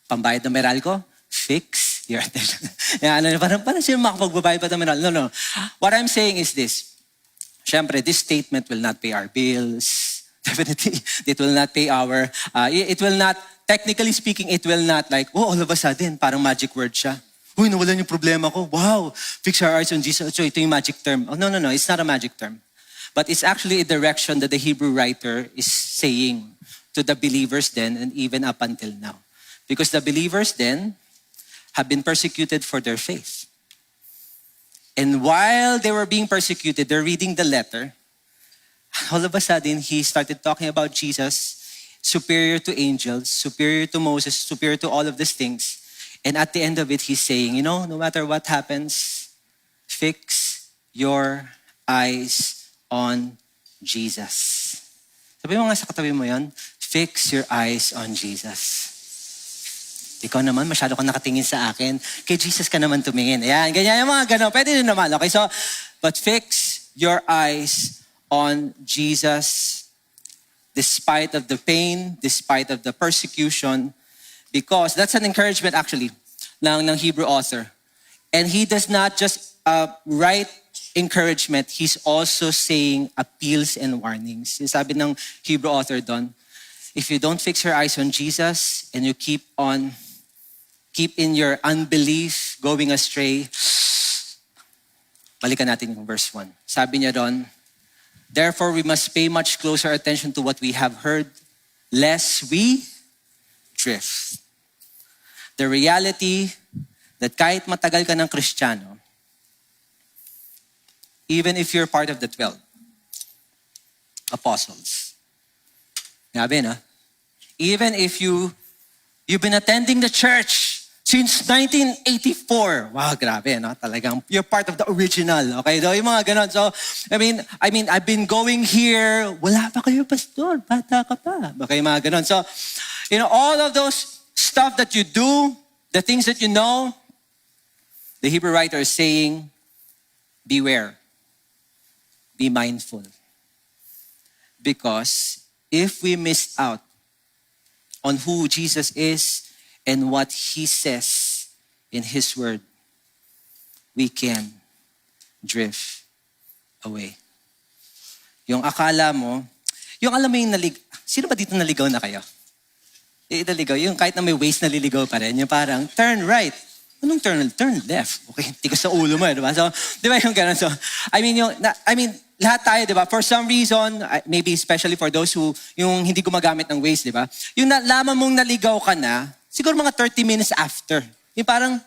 pambayad ng Meralco, fix your attention. Parang sino makapagbabayad pa ng Meralco? No. What I'm saying is this. Syempre, this statement will not pay our bills. Definitely, it will not pay it will not, technically speaking, it will not all of a sudden, parang magic word siya. Uy, nawalan yung problema ko. Wow, fix our eyes on Jesus. So ito yung magic term. Oh, no, it's not a magic term. But it's actually a direction that the Hebrew writer is saying to the believers then and even up until now. Because the believers then have been persecuted for their faith. And while they were being persecuted, they're reading the letter. All of a sudden, he started talking about Jesus, superior to angels, superior to Moses, superior to all of these things. And at the end of it, he's saying, no matter what happens, fix your eyes on Jesus. Sabi mo nga sa katabi mo yan, fix your eyes on Jesus. Ikaw naman, masyado ka nakatingin sa akin. Kay Jesus ka naman tumingin. Ayan, ganyan yung mga gano'n. Pwede din naman. Okay, so, but fix your eyes on Jesus despite of the pain, despite of the persecution, because that's an encouragement actually ng Hebrew author. And he does not just write encouragement, he's also saying appeals and warnings. Sabi ng Hebrew author doon, if you don't fix your eyes on Jesus and you keep in your unbelief, going astray, balikan natin yung verse 1. Sabi niya doon, therefore we must pay much closer attention to what we have heard, lest we drift. The reality that kahit matagal ka ng Kristiyano, even if you're part of the 12 apostles, grabe na, even if you've been attending the church since 1984. Wow, grabe, no? Talagang you're part of the original. Okay, so yung mga ganon. So, I mean, I've been going here. Wala pa kayo, pastor. Bata ka pa. Okay, mga ganon. So, all of those stuff that you do, the things that you know, the Hebrew writer is saying, beware. Be mindful. Because if we miss out on who Jesus is and what He says in His word, we can drift away. Yung akala mo, yung alam mo yung sino ba dito naligaw na kayo? Naligaw, yung kahit na may ways naliligaw pa rin, yung parang turn right. Anong turn left? Okay, tigas sa ulo mo, diba? So, diba yung ganun? So, lahat tayo, diba? For some reason, maybe especially for those who, yung hindi gumagamit ng Waze, diba? Yung nalaman mong naligaw ka na, siguro mga 30 minutes after. Yung parang,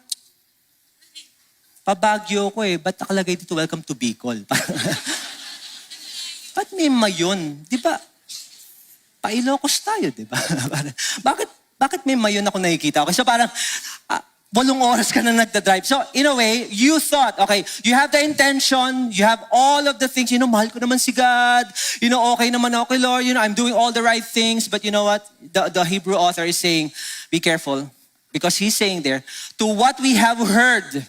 pabagyo ko ba't nakalagay dito, welcome to Bicol? Ba't may mayon? Diba? Pa-Ilocos tayo, diba? Bakit may mayon ako nakikita? Okay, so parang, 8 oras ka na nagda-drive. So, in a way, you thought, okay, you have the intention, you have all of the things, mahal ko naman si God, okay naman ako, Lord, I'm doing all the right things, but you know what? The Hebrew author is saying, be careful, because he's saying there, to what we have heard.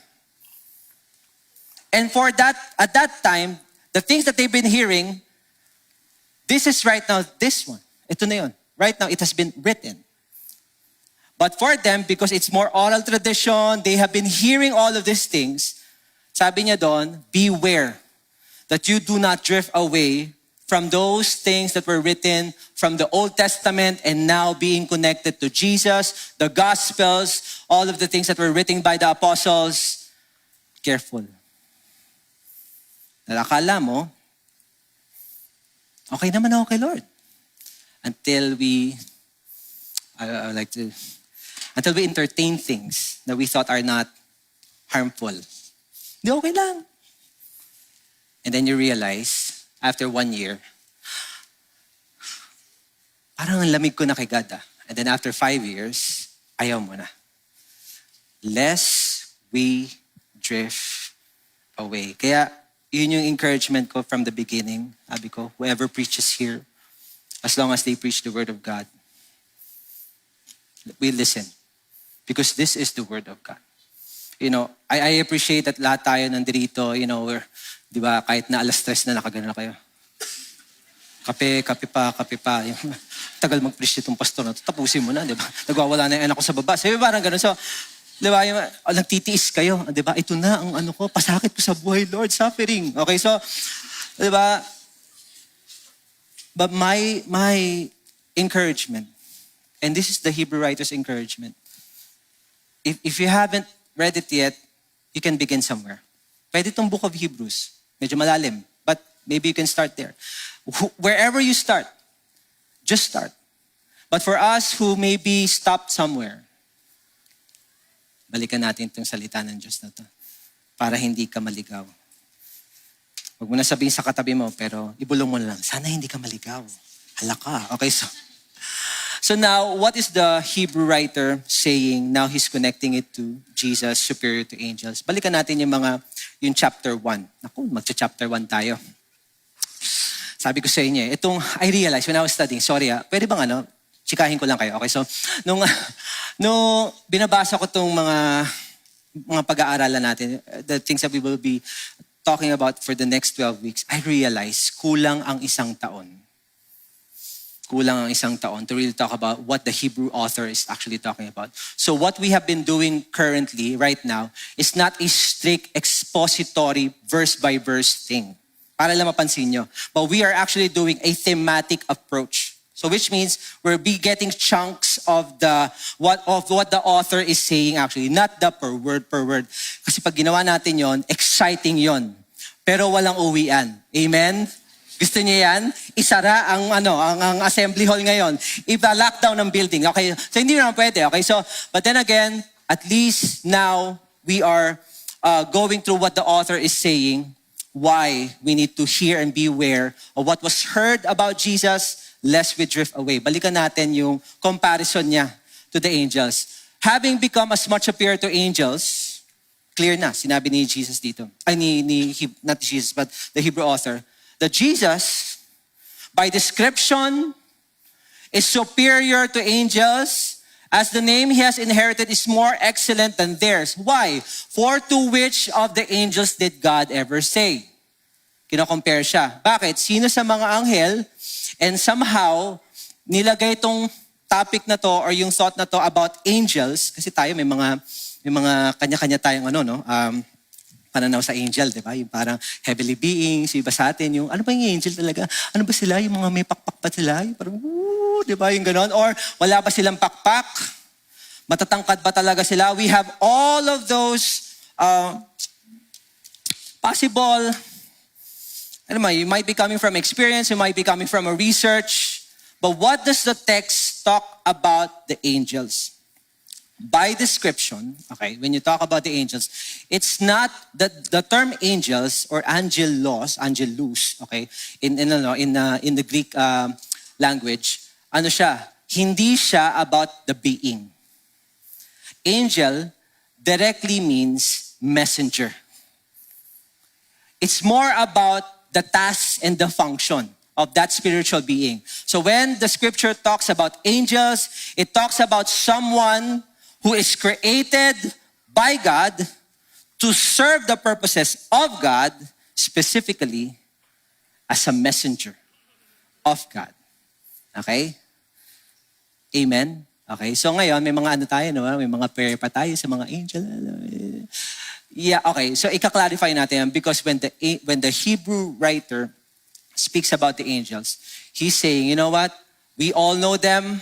And for that, at that time, the things that they've been hearing, this is right now, this one. Ito na yun. Right now, it has been written. But for them, because it's more oral tradition, they have been hearing all of these things. Sabi niya doon, beware. that you do not drift away from those things that were written from the Old Testament and now being connected to Jesus, the Gospels, all of the things that were written by the apostles. Careful. Akala mo, okay naman ako kay Lord. Until we entertain things that we thought are not harmful. Di okay lang. And then you realize, after 1 year, parang ang lamig ko na kay God. And then after 5 years, ayaw mo na. Lest we drift away. Kaya, yun yung encouragement ko from the beginning. Sabi ko, whoever preaches here, as long as they preach the word of God, we listen. Because this is the word of God. You know, I appreciate that lahat tayo nandito, you know, di ba, kahit na alas 3 na nakagano na kayo. Kape pa. Yung, tagal mag-preach itong pastor na, tapusin mo na, di ba? Nagwawala na yung anak ko sa baba. Sabi parang gano'n. So, di ba, yung, nagtitiis kayo, di ba? Ito na ang ano ko, pasakit ko sa buhay, Lord, suffering. Okay, so, di ba? But my encouragement, and this is the Hebrew writer's encouragement, if you haven't read it yet, you can begin somewhere. Pwede itong book of Hebrews. Medyo malalim. But maybe you can start there. Wherever you start, just start. But for us who maybe stopped somewhere, balikan natin itong salita ng Diyos na to para hindi ka maligaw. Huwag mo na sabihin sa katabi mo, pero ibulong mo na lang, sana hindi ka maligaw. Hala ka. Okay, so now, what is the Hebrew writer saying? Now he's connecting it to Jesus, superior to angels. Balikan natin yung chapter 1. Naku, magcha-chapter 1 tayo. Sabi ko sa inyo, itong, I realized when I was studying, sorry pwede bang chikahin ko lang kayo. Okay, so, nung binabasa ko itong mga pag-aaralan natin, the things that we will be talking about for the next 12 weeks, I realized kulang ang isang taon to really talk about what the Hebrew author is actually talking about. So what we have been doing currently, right now, is not a strict expository verse-by-verse thing. Para lang mapansin nyo. But we are actually doing a thematic approach. So which means we'll be getting chunks of what the author is saying actually, not the per word. Kasi pag ginawa natin yon, exciting yon. Pero walang uwian. Amen? Gusto niyo yan? Isara ang assembly hall ngayon. Ipa-lockdown ng building. Okay? So hindi naman pwede. Okay? So, but then again, at least now we are going through what the author is saying, why we need to hear and beware of what was heard about Jesus, lest we drift away. Balikan natin yung comparison niya to the angels. Having become as much superior to angels, clear na, sinabi ni Jesus dito. Not Jesus, but the Hebrew author, that Jesus, by description, is superior to angels, as the name he has inherited is more excellent than theirs. Why? For to which of the angels did God ever say? Kino-compare siya. Bakit? Sino sa mga anghel, and somehow, nilagay itong topic na to, or yung thought na to about angels, kasi tayo may mga kanya-kanya tayong pananaw sa angel, di ba? Yung parang heavenly beings, yung iba sa atin, yung ano ba yung angel talaga? Ano ba sila? Yung mga may pakpak pa sila? Yung parang, di ba? Yung ganon. Or wala ba silang pakpak? Matatangkad ba talaga sila? We have all of those possible, you might be coming from experience, you might be coming from a research, but what does the text talk about the angels? By description, okay, when you talk about the angels, it's not the term angels or angelos, okay, in the Greek language, hindi siya about the being. Angel directly means messenger. It's more about the task and the function of that spiritual being. So when the scripture talks about angels, it talks about someone who is created by God to serve the purposes of God, specifically as a messenger of God. Okay? Amen? Okay, so ngayon may mga tayo, no? May mga prayer pa tayo sa mga angel. Yeah, okay. So ika-clarify natin yan because when the Hebrew writer speaks about the angels, he's saying, you know what? We all know them,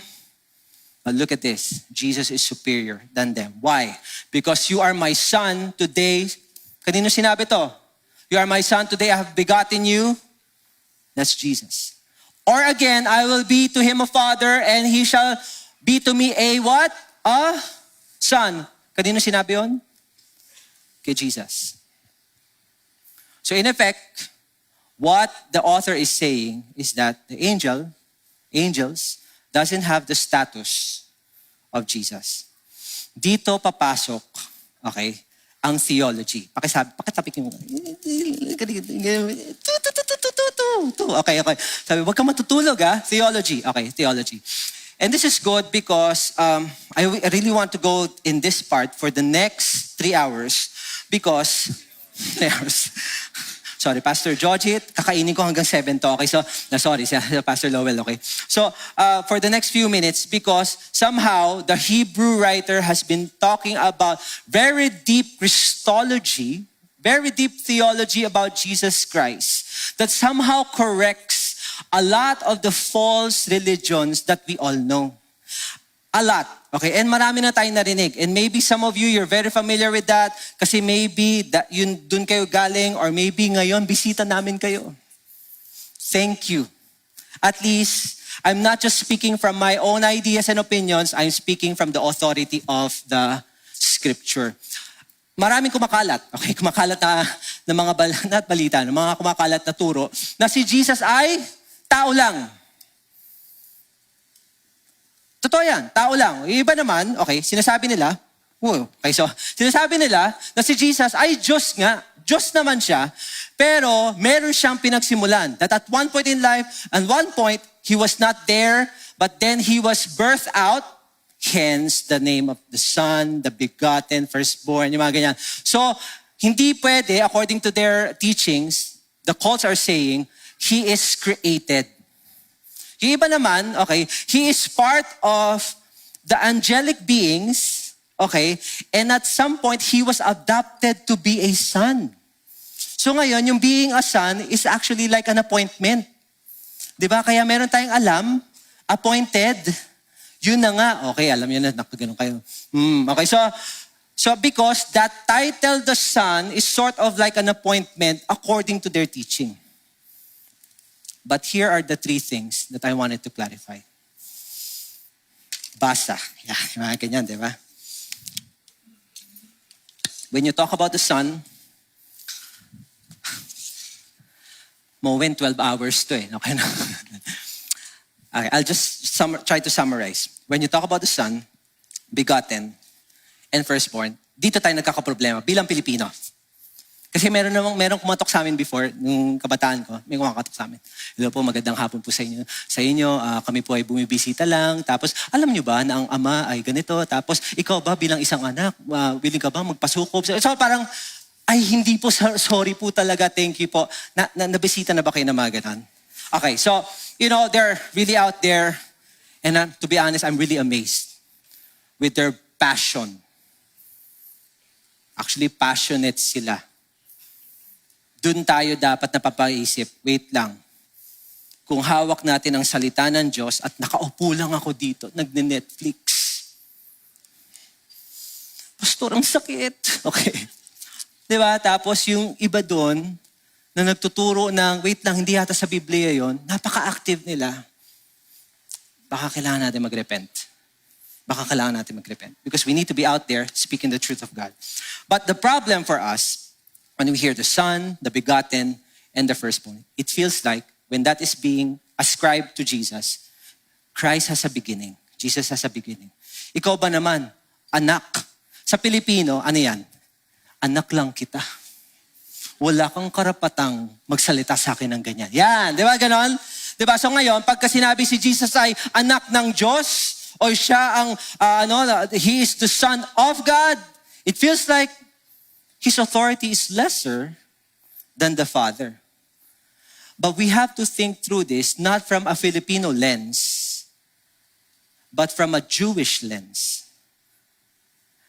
but look at this. Jesus is superior than them. Why? Because you are my son today. Kanino sinabi to? You are my son today, I have begotten you. That's Jesus. Or again, I will be to him a father and he shall be to me a what? A son. Kanino sinabi yun? Kay Jesus. So in effect, what the author is saying is that the angels, doesn't have the status of Jesus. Dito papasok, okay, ang theology. Pakitapik yung, okay. Sabi, wag ka matutulog Theology, okay, theology. And this is good because I really want to go in this part for the next 3 hours because, 3 hours. Sorry, Pastor Jojit, kakainin ko hanggang 7 to. Okay, so, sorry, Pastor Lowell, okay. So, for the next few minutes, because somehow the Hebrew writer has been talking about very deep Christology, very deep theology about Jesus Christ that somehow corrects a lot of the false religions that we all know. A lot. Okay, and marami na tayong narinig. And maybe some of you, you're very familiar with that kasi maybe that yun dun kayo galing or maybe ngayon bisita namin kayo. Thank you. At least, I'm not just speaking from my own ideas and opinions, I'm speaking from the authority of the Scripture. Maraming kumakalat, okay, kumakalat na mga balita, ng mga kumakalat na turo na si Jesus ay tao lang. Totoo yan, tao lang. Yung iba naman, okay, sinasabi nila na si Jesus ay Diyos nga. Diyos naman siya, pero meron siyang pinagsimulan. That at one point in life, and one point, he was not there, but then he was birthed out. Hence, the name of the Son, the begotten, firstborn, yung mga ganyan. So, hindi pwede, according to their teachings, the cults are saying, he is created. Yung iba naman, okay, he is part of the angelic beings, okay, and at some point, he was adopted to be a son. So ngayon, yung being a son is actually like an appointment. Diba? Kaya meron tayong alam, appointed, yun na nga, okay, alam nyo na, nakaganon kayo. Okay, so because that title, the son, is sort of like an appointment according to their teaching. But here are the 3 things that I wanted to clarify. Basa. Yeah, mga ganyan, di ba? When you talk about the Son, mawin 12 hours to Okay na. Okay, I'll just try to summarize. When you talk about the Son, begotten, and firstborn, dito tayo nagkakaproblema bilang Pilipino. Kasi meron kumatok sa amin before, nung kabataan ko, may kumakatok sa amin. Hello po, magandang hapon po sa inyo. Sa inyo, kami po ay bumibisita lang. Tapos, alam nyo ba na ang ama ay ganito? Tapos, ikaw ba bilang isang anak, willing ka ba magpasukob? So parang, ay hindi po, sorry po talaga, thank you po. Nabisita na ba kayo na mga ganon? Okay, so, you know, they're really out there. And to be honest, I'm really amazed with their passion. Actually, passionate sila. Doon tayo dapat napapaisip, wait lang. Kung hawak natin ang salita ng Diyos at nakaupo lang ako dito, nagne-Netflix. Pastor, ang sakit. Okay. Diba? Tapos yung iba doon na nagtuturo ng, wait lang, hindi yata sa Biblia yon, napaka-active nila. Baka kailangan natin mag-repent. Because we need to be out there speaking the truth of God. But the problem for us, when we hear the Son, the begotten, and the firstborn, it feels like when that is being ascribed to Jesus, Christ has a beginning. Jesus has a beginning. Ikaw ba naman, anak? Sa Pilipino, ano yan? Anak lang kita. Wala kang karapatang magsalita sa akin ng ganyan. Yan, di ba ganon? Di ba? So ngayon, pagka sinabi si Jesus ay anak ng Diyos, o siya ang, he is the Son of God, it feels like his authority is lesser than the Father. But we have to think through this not from a Filipino lens, but from a Jewish lens.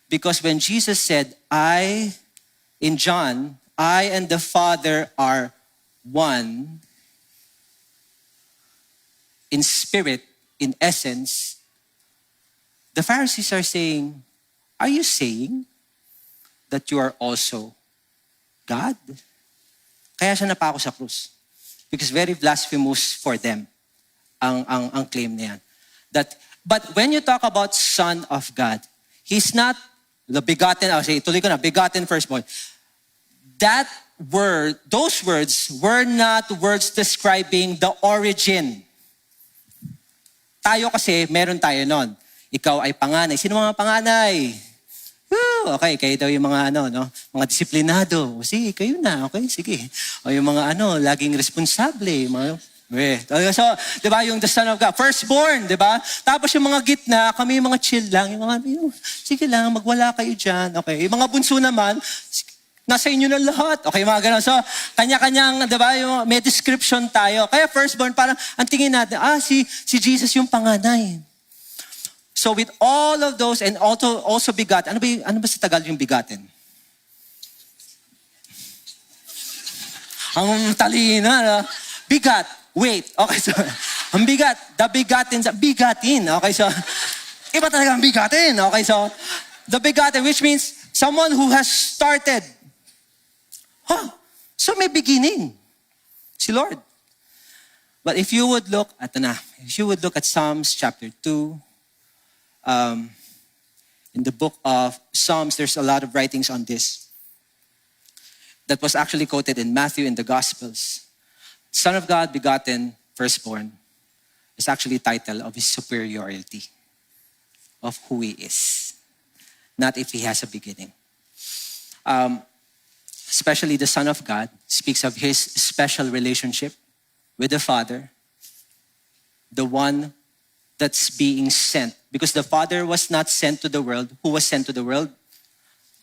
Because when Jesus said, I in John, I and the Father are one in spirit, in essence, the Pharisees are saying, are you saying that you are also God? Kaya siya napako sa krus. Because very blasphemous for them ang claim na yan. But when you talk about Son of God, He's not the begotten, tuloy ko na, begotten firstborn. That word, those words were not words describing the origin. Tayo kasi, meron tayo nun. Ikaw ay panganay. Sino mga panganay? Okay, kayo daw yung mga mga disiplinado. O sige, kayo na. Okay, sige. O yung mga laging responsable. So, di ba, yung the Son of God, firstborn, di ba? Tapos yung mga gitna, kami yung mga chill lang. Yung mga, sige lang, magwala kayo dyan. Okay, yung mga bunso naman, nasa inyo na lahat. Okay, mga ganun. So, kanya-kanyang, di ba, yung may description tayo. Kaya firstborn, parang ang tingin natin, si Jesus yung panganay. So with all of those and also begot, ano ba sa Tagalog yung begotten? Ang talina. Bigat. Wait. Okay, so, ang bigat. The begotten. Bigatin. Okay, so, iba talaga ang bigatin. Okay, so, the begotten, which means someone who has started. So may beginning. Si Lord. But if you would look at Psalms chapter 2, in the book of Psalms, there's a lot of writings on this that was actually quoted in Matthew in the Gospels. Son of God, begotten, firstborn, is actually a title of his superiority, of who he is, not if he has a beginning. Especially the Son of God speaks of his special relationship with the Father, the one that's being sent. Because the Father was not sent to the world. Who was sent to the world?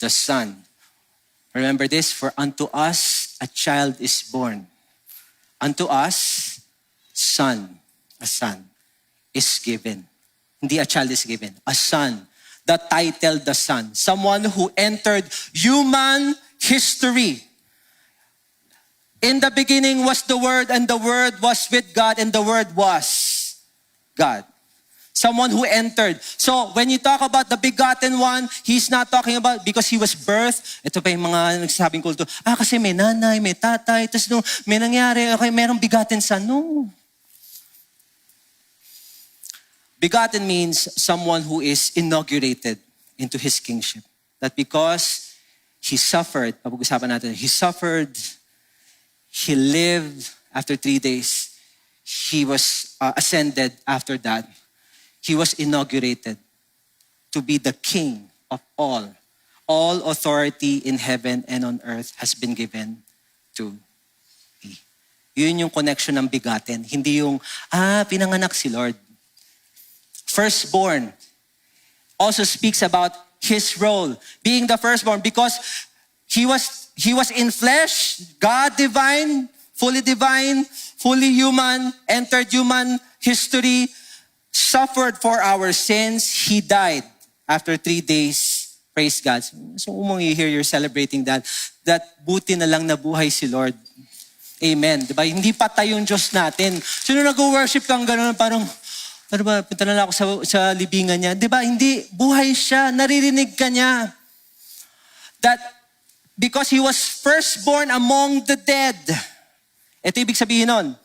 The Son. Remember this, for unto us a child is born. Unto us, a son is given. Hindi a child is given, a son. The title, the Son. Someone who entered human history. In the beginning was the Word, and the Word was with God, and the Word was God. Someone who entered. So when you talk about the begotten one, he's not talking about because he was birthed. Ito pa yung mga nagsasabing kulto. Kasi may nanay, may tatay, tapos no, may nangyari, okay, merong begotten son. No. Begotten means someone who is inaugurated into his kingship. That because he suffered, pag-usapan natin, he suffered, he lived after 3 days, he was ascended after that. He was inaugurated to be the king of all. All authority in heaven and on earth has been given to me. Yun yung connection ng begotten. Hindi yung, pinanganak si Lord. Firstborn also speaks about his role, being the firstborn, because he was in flesh, God divine, fully human, entered human history, suffered for our sins, he died after 3 days. Praise God. So umong you hear you're celebrating that buti na lang nabuhay si Lord. Amen. Diba? Hindi patay yung Diyos natin. Sino nag-worship kang gano'n, parang, ano ba, punta na lang ako sa libingan niya. Diba? Hindi, buhay siya. Naririnig ka niya. That because he was firstborn among the dead. Ito ibig sabihin nun.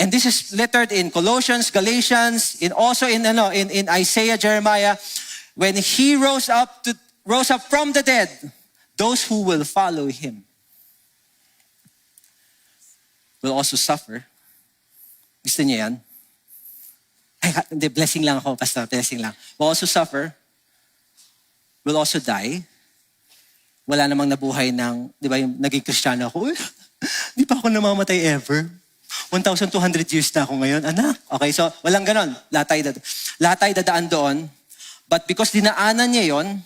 And this is lettered in Colossians, Galatians, also in Isaiah, Jeremiah. When he rose up from the dead, those who will follow him will also suffer. Gusto niya yan? Ay, blessing lang ako, pastor, blessing lang. Will also suffer, will also die. Wala namang nabuhay ng, di ba, yung naging Kristiyano ako, di pa ako namamatay ever. 1,200 years na ako ngayon, anak. Okay, so walang ganon. Lahat tayo dadaan doon. But because dinaanan niya yon,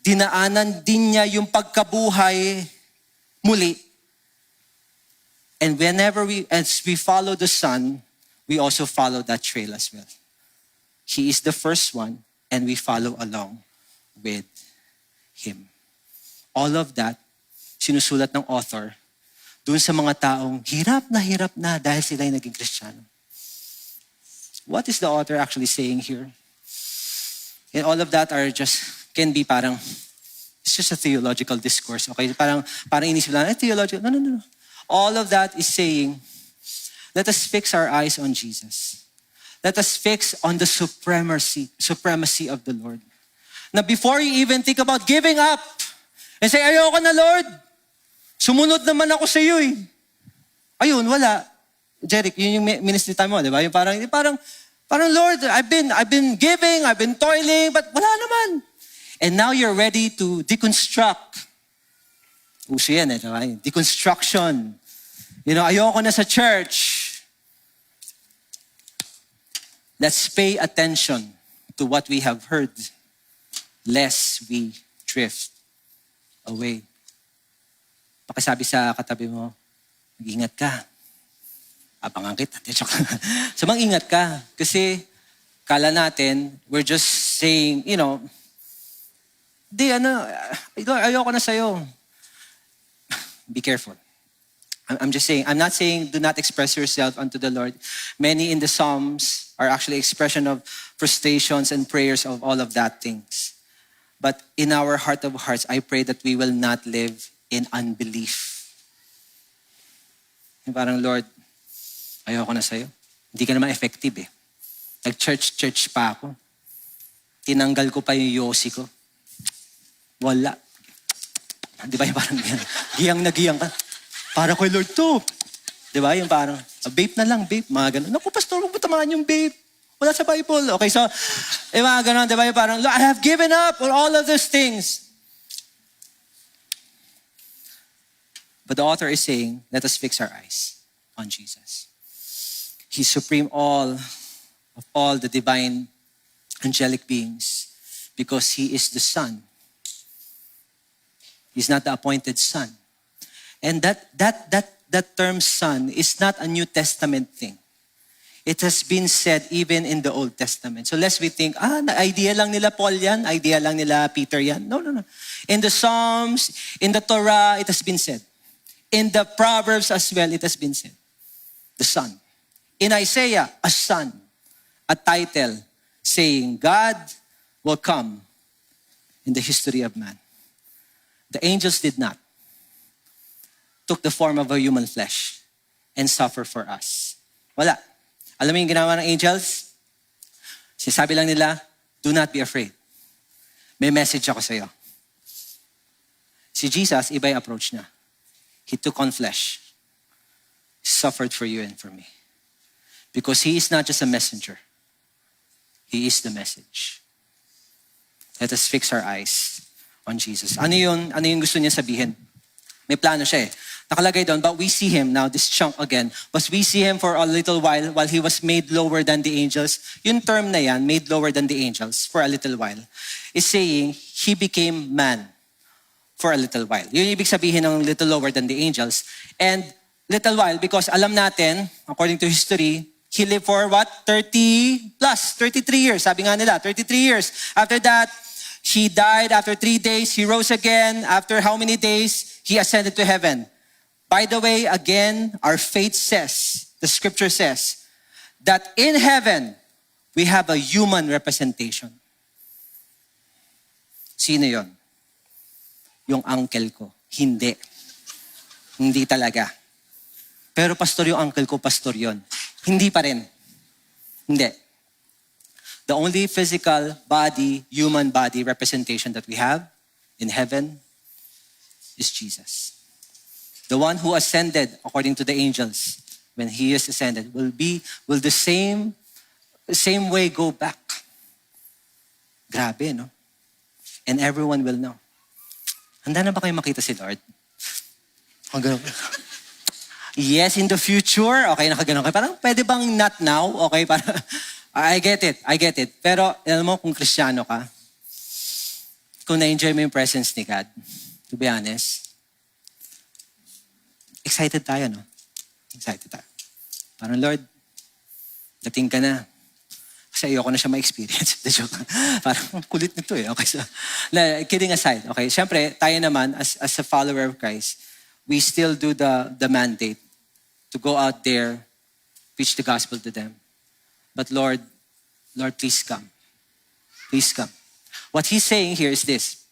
dinaanan din niya yung pagkabuhay muli. And as we follow the Son, we also follow that trail as well. He is the first one, and we follow along with him. all of that, sinusulat ng author dun sa mga taong hirap na dahil sila ay naging Kristiyano. What is the author actually saying here? And all of that can be parang, it's just a theological discourse, okay? Parang inisip lang, theological. No. All of that is saying, let us fix our eyes on Jesus. Let us fix on the supremacy of the Lord. Na before you even think about giving up and say, ayoko na Lord, sumunod naman ako sa iyo eh. Ayun, wala. Jeric, yun yung ministry time mo, di ba? Yung parang Lord, I've been giving, I've been toiling, but wala naman. And now you're ready to deconstruct. Uso yan eh, diba? Deconstruction. Ayoko na sa church. Let's pay attention to what we have heard, lest we drift away. Pakisabi sa katabi mo, mag-ingat ka. Abangan kita. So mag-ingat ka. Kasi kala natin, we're just saying, ayoko na sa'yo. Be careful. I'm just saying, I'm not saying do not express yourself unto the Lord. Many in the Psalms are actually expression of frustrations and prayers of all of that things. But in our heart of hearts, I pray that we will not live in unbelief. Parang, Lord, ayoko na sa'yo. Hindi ka naman effective eh. Nag-church pa ako. Tinanggal ko pa yung yosi ko. Wala. Di ba yung parang giyang na giyang ka? Para kay Lord to. Di ba? Yung parang, vape na lang, vape. Mga ganun. Naku, pastor, huwag mo tamaan yung vape. Wala sa Bible. Okay, so, mga ganun, di ba? Yung parang, Lord, I have given up on all of those things. But the author is saying, let us fix our eyes on Jesus. He's supreme of all the divine angelic beings because He is the Son. He's not the appointed Son. And that term Son is not a New Testament thing. It has been said even in the Old Testament. So lest we think, idea lang nila Paul yan, idea lang nila Peter yan. No. In the Psalms, in the Torah, it has been said. In the Proverbs as well, it has been said. The Son. In Isaiah, a son, a title saying, God will come in the history of man. The angels did not. Took the form of a human flesh and suffer for us. Wala. Alam mo yung ginawa ng angels? Sinasabi lang nila, do not be afraid. May message ako sa'yo. Si Jesus, iba yung approach niya. He took on flesh. Suffered for you and for me. Because He is not just a messenger. He is the message. Let us fix our eyes on Jesus. Ano yung gusto niya sabihin? May plano siya eh. Nakalagay doon, but we see Him, now this chunk again, but we see Him for a little while He was made lower than the angels. Yung term na yan, made lower than the angels for a little while, is saying He became man for a little while. Yun yung ibig sabihin ng little lower than the angels. And little while, because alam natin, according to history, He lived for what? 33 years. Sabi nga nila, 33 years. After that, He died. After 3 days, He rose again. After how many days? He ascended to heaven. By the way, again, our faith says, the scripture says, that in heaven, we have a human representation. Sino yon? Yung uncle ko. Hindi. Hindi talaga. Pero pastor yung uncle ko, pastor yon. Hindi pa rin. Hindi. The only physical body, human body representation that we have in heaven is Jesus. The one who ascended according to the angels, when He is ascended, will the same way go back. Grabe, no? And everyone will know. Handa na ba kayo makita si Lord? Yes, in the future. Okay, nakaganon kayo. Parang pwede bang not now? Okay, parang I get it. Pero alam mo, kung Kristiyano ka, kung na-enjoy mo yung presence ni God, to be honest, excited tayo, no? Excited tayo. Parang, Lord, dating ka na. Kasi Kasi ayoko na siya ma-experience. The joke. Parang kulit nito eh. Okay, so, kidding aside. Okay, syempre, tayo naman, as a follower of Christ, we still do the mandate to go out there, preach the gospel to them. But Lord, please come. Please come. What he's saying here is this.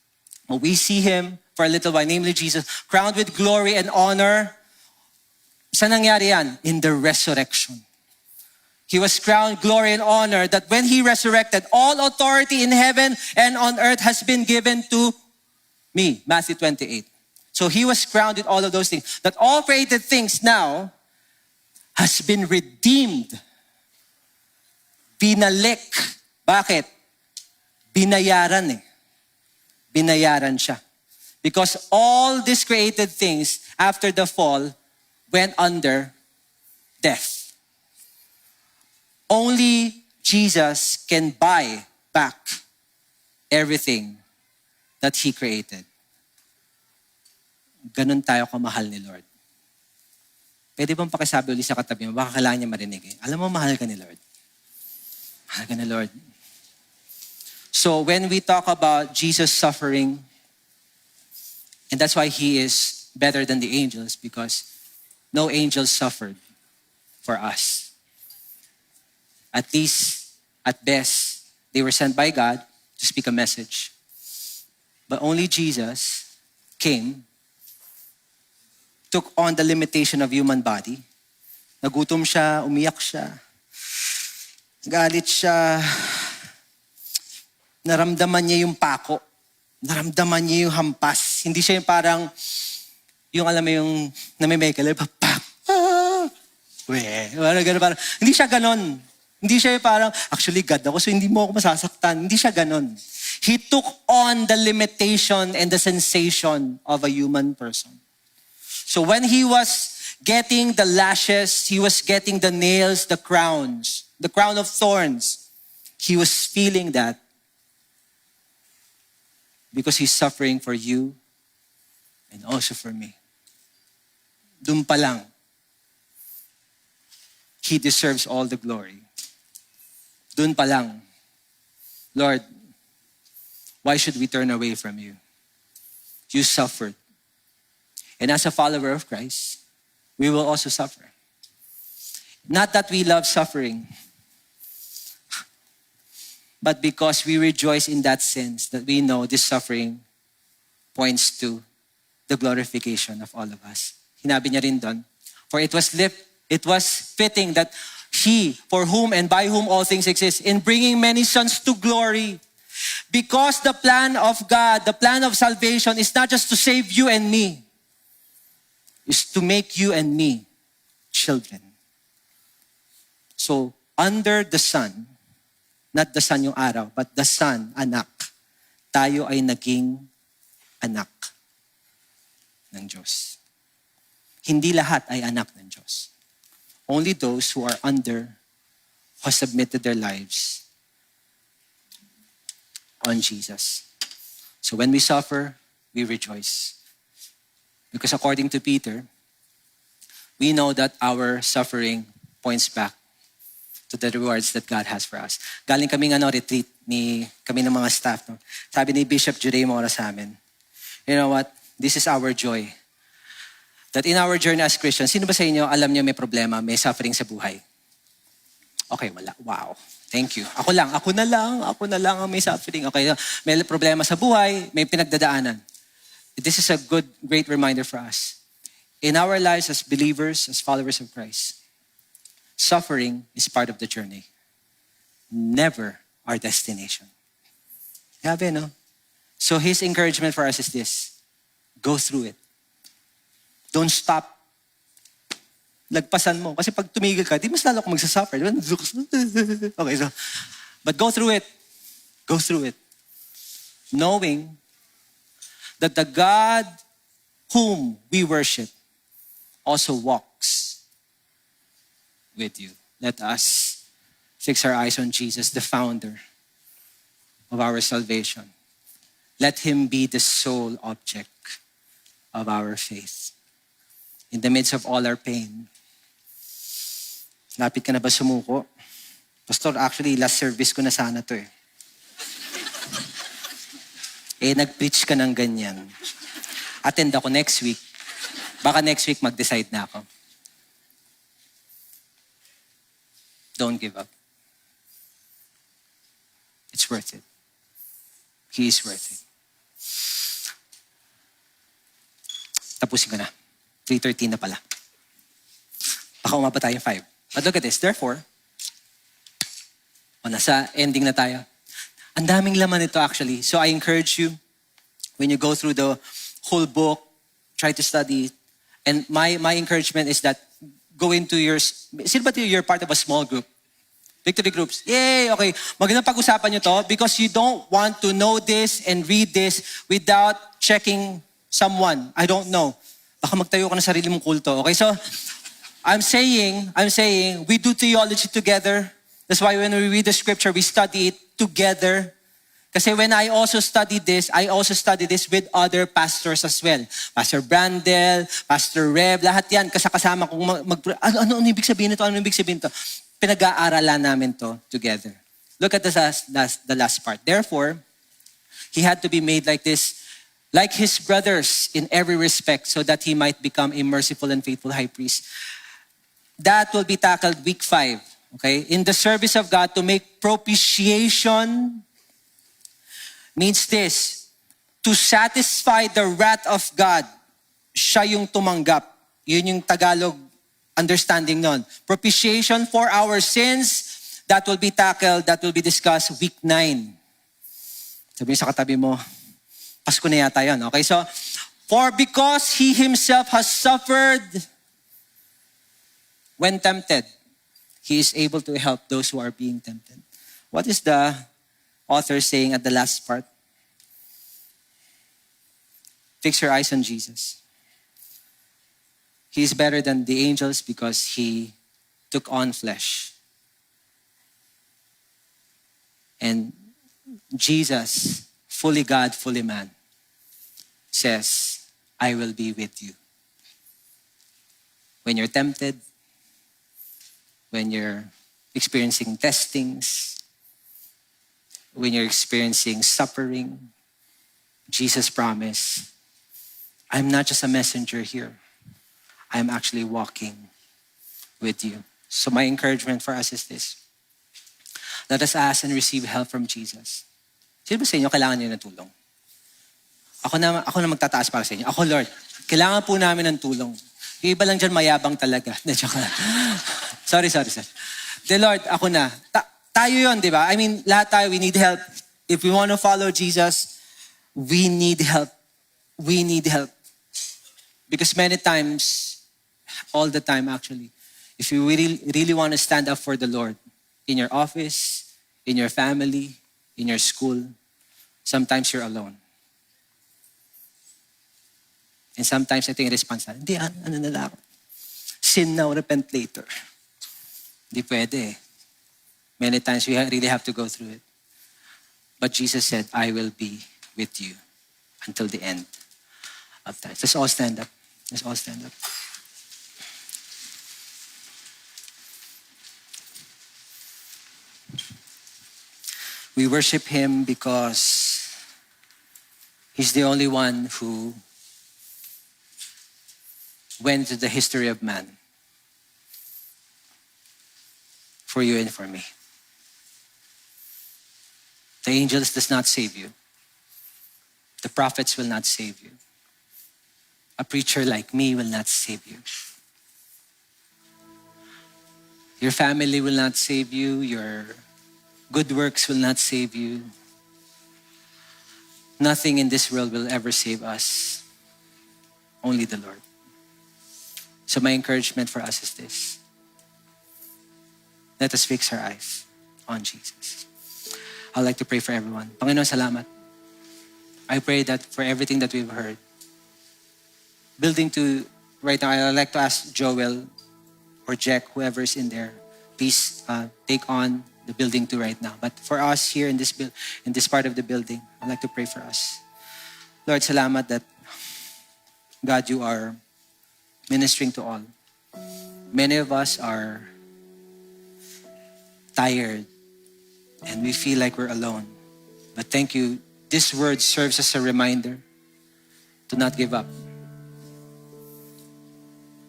We see him for a little while, namely Jesus, crowned with glory and honor. Saan nangyari yan? In the resurrection. He was crowned glory and honor that when he resurrected, all authority in heaven and on earth has been given to me. Matthew 28. So he was crowned with all of those things. That all created things now has been redeemed. Binalik. Bakit? Binayaran eh. Binayaran siya. Because all these created things after the fall went under death. Only Jesus can buy back everything that He created. Ganun tayo kamahal ni Lord. Pwede bang pakisabi ulit sa katabi mo? Baka kailangan niya marinig eh. Alam mo, mahal ka ni Lord. Mahal ka ni Lord. So when we talk about Jesus suffering, and that's why He is better than the angels, because no angels suffered for us. At least, at best, they were sent by God to speak a message. But only Jesus came, took on the limitation of human body. Nagutom siya, umiyak siya, galit siya, naramdaman niya yung pako, naramdaman niya yung hampas. Hindi siya yung parang, yung alam mo yung namimekal, pak, parang, hindi siya ganon. Hindi siya yung parang, actually God ako, so hindi mo ako masasaktan. Hindi siya ganon. He took on the limitation and the sensation of a human person. So when He was getting the lashes, He was getting the nails, the crowns, the crown of thorns, He was feeling that because He's suffering for you and also for me. Doon pa lang, He deserves all the glory. Doon pa lang, Lord, why should we turn away from You? You suffered. And as a follower of Christ, we will also suffer. Not that we love suffering, but because we rejoice in that sense that we know this suffering points to the glorification of all of us. Hinabi niya rin doon, for it was fitting that He, for whom and by whom all things exist, in bringing many sons to glory. Because the plan of God, the plan of salvation is not just to save you and me, is to make you and me children. So, under the sun, not the sun yung araw, but the sun, anak, tayo ay naging anak ng Diyos. Hindi lahat ay anak ng Diyos. Only those who are under, who have submitted their lives on Jesus. So when we suffer, we rejoice. Because according to Peter, we know that our suffering points back to the rewards that God has for us. Galing kaming retreat kami ng mga staff. No? Sabi ni Bishop Jure Mora sa amin, you know what? This is our joy. That in our journey as Christians, sino ba sa inyo alam niyo may problema, may suffering sa buhay? Okay, wala. Wow. Thank you. Ako na lang ang may suffering. Okay, may problema sa buhay, may pinagdadaanan. This is a great reminder for us. In our lives as believers, as followers of Christ, suffering is part of the journey. Never our destination. Grabe, no? So His encouragement for us is this. Go through it. Don't stop. Lagpasan mo. Kasi pag tumigil ka, di mas lalo kung magsasuffer. Okay, so, but go through it. Go through it. Knowing that the God whom we worship also walks with you. Let us fix our eyes on Jesus, the founder of our salvation. Let Him be the sole object of our faith. In the midst of all our pain, lapit ka na ba sumuko? Pastor, actually, last service ko na sana to eh. Nag-preach ka ng ganyan. Attend ako next week. Baka next week mag-decide na ako. Don't give up. It's worth it. He is worth it. Tapusin ko na. 3:13 na pala. Baka umaba tayo 5. But look at this. Therefore, nasa ending na tayo. Ang daming laman ito actually. So I encourage you, when you go through the whole book, try to study it. And my encouragement is that go into sino ba you're part of a small group? Victory groups. Yay! Okay. Magandang pag-usapan nyo to because you don't want to know this and read this without checking someone. I don't know. Baka magtayo ka ng sarili mong kulto. Okay, so I'm saying, we do theology together. That's why when we read the scripture, we study it together. Kasi when I also study this with other pastors as well. Pastor Brandel, Pastor Rev, lahat yan. Kasama kong ano ibig sabihin nito? Ano ibig sabihin nito? Pinag-aaralan namin to together. Look at the last part. Therefore, he had to be made like this, like his brothers in every respect, so that he might become a merciful and faithful high priest. That will be tackled week 5. Okay? In the service of God, to make propitiation means this, to satisfy the wrath of God. Siya yung tumanggap. Yun yung Tagalog understanding nun. Propitiation for our sins, that will be tackled, that will be discussed week 9. Sabi sa katabi mo, Pasko na yata yun. Okay, so, for because he himself has suffered when tempted, he is able to help those who are being tempted. What is the author saying at the last part? Fix your eyes on Jesus. He is better than the angels because he took on flesh. And Jesus, fully God, fully man, says, I will be with you. When you're tempted, when you're experiencing testings, when you're experiencing suffering, Jesus promised, I'm not just a messenger here. I'm actually walking with you. So my encouragement for us is this. Let us ask and receive help from Jesus. Sino ba sa inyo kailangan niyo ng tulong? Ako na magtataas para sa inyo. Ako, Lord, kailangan po namin ng tulong. Yung iba lang dyan mayabang talaga. Sorry. The Lord, ako na. Tayo yun, di ba? I mean, lahat tayo, we need help. If we want to follow Jesus, we need help. We need help. Because many times, all the time actually, if you really want to stand up for the Lord, in your office, in your family, in your school, sometimes you're alone. And sometimes ito yung response na, hindi, ano na lang. Sin now, repent later. Hindi pwede eh. Many times we really have to go through it. But Jesus said, I will be with you until the end of time. Let's all stand up. Let's all stand up. We worship him because he's the only one who went to the history of man for you and for me. The angels does not save you. The prophets will not save you. A preacher like me will not save you. Your family will not save you. Your good works will not save you. Nothing in this world will ever save us. Only the Lord. So my encouragement for us is this. Let us fix our eyes on Jesus. I'd like to pray for everyone. Panginoon, salamat. I pray that for everything that we've heard, building to right now, I'd like to ask Joel or Jack, whoever's in there, please take on the building to right now. But for us here in this part of the building, I'd like to pray for us. Lord, salamat that God, you are ministering to all. Many of us are tired, and we feel like we're alone. But thank you. This word serves as a reminder to not give up,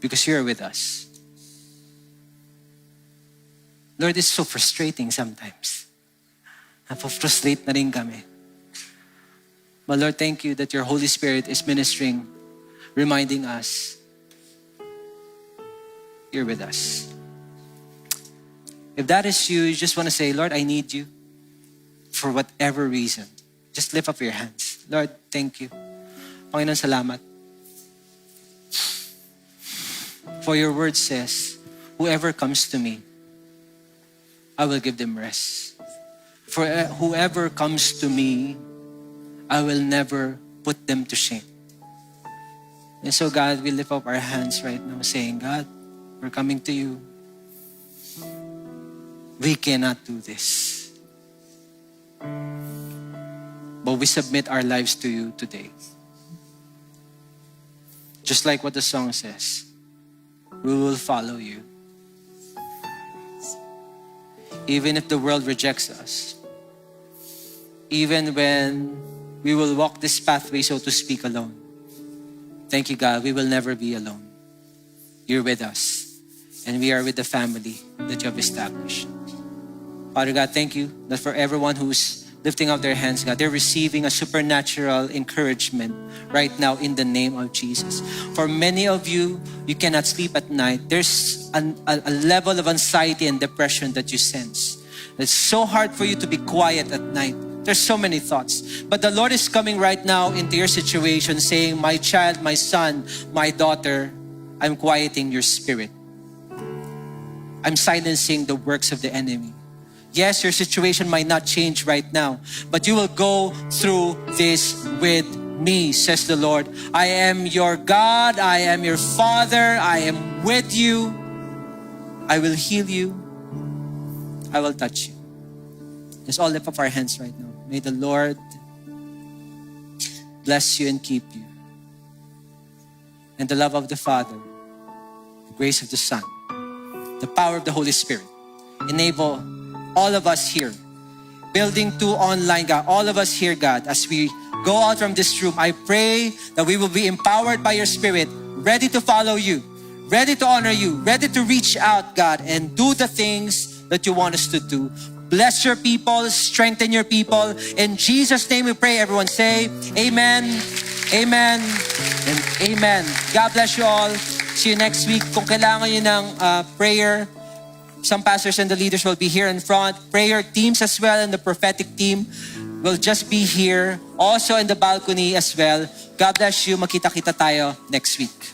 because you're with us. Lord, it's so frustrating sometimes. Napo-frustrate na rin kami. But Lord, thank you that your Holy Spirit is ministering, reminding us, you're with us. If that is you, you just want to say, Lord, I need you for whatever reason. Just lift up your hands. Lord, thank you. Panginoon, salamat. For your word says, whoever comes to me, I will give them rest. For whoever comes to me, I will never put them to shame. And so God, we lift up our hands right now saying, God, we're coming to you. We cannot do this. But we submit our lives to you today. Just like what the song says, we will follow you. Even if the world rejects us. Even when we will walk this pathway, so to speak, alone. Thank you, God. We will never be alone. You're with us. And we are with the family that you have established. Father God, thank you that for everyone who's lifting up their hands, God, they're receiving a supernatural encouragement right now in the name of Jesus. For many of you, you cannot sleep at night. There's a level of anxiety and depression that you sense. It's so hard for you to be quiet at night. There's so many thoughts. But the Lord is coming right now into your situation saying, my child, my son, my daughter, I'm quieting your spirit. I'm silencing the works of the enemy. Yes, your situation might not change right now, but you will go through this with me, says the Lord. I am your God. I am your Father. I am with you. I will heal you. I will touch you. Let's all lift up our hands right now. May the Lord bless you and keep you. And the love of the Father, the grace of the Son, the power of the Holy Spirit enable all of us here, Building 2 online, God, all of us here, God, as we go out from this room, I pray that we will be empowered by your Spirit, ready to follow you, ready to honor you, ready to reach out, God, and do the things that you want us to do. Bless your people, strengthen your people. In Jesus' name we pray. Everyone say amen, amen, and amen. God bless you all. See you next week. Kung kailangan nyo ng prayer, some pastors and the leaders will be here in front. Prayer teams as well, and the prophetic team will just be here. Also in the balcony as well. God bless you. Makita-kita tayo next week.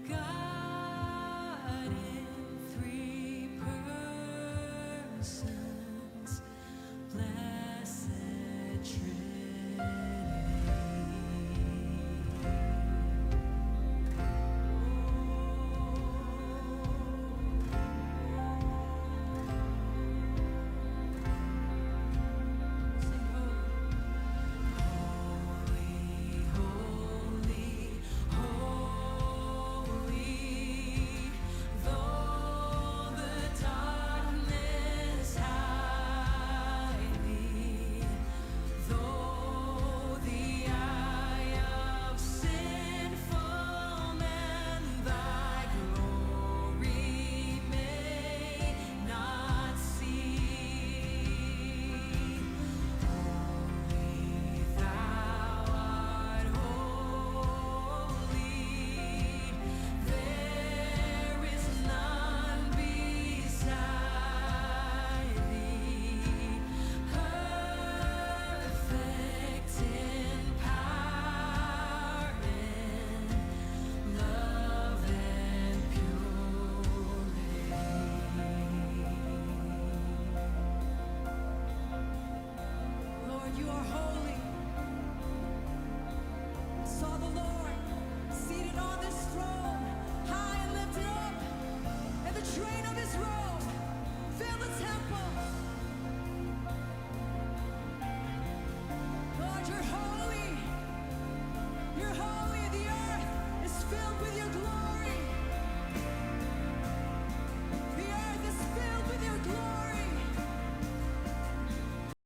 God in 3 persons.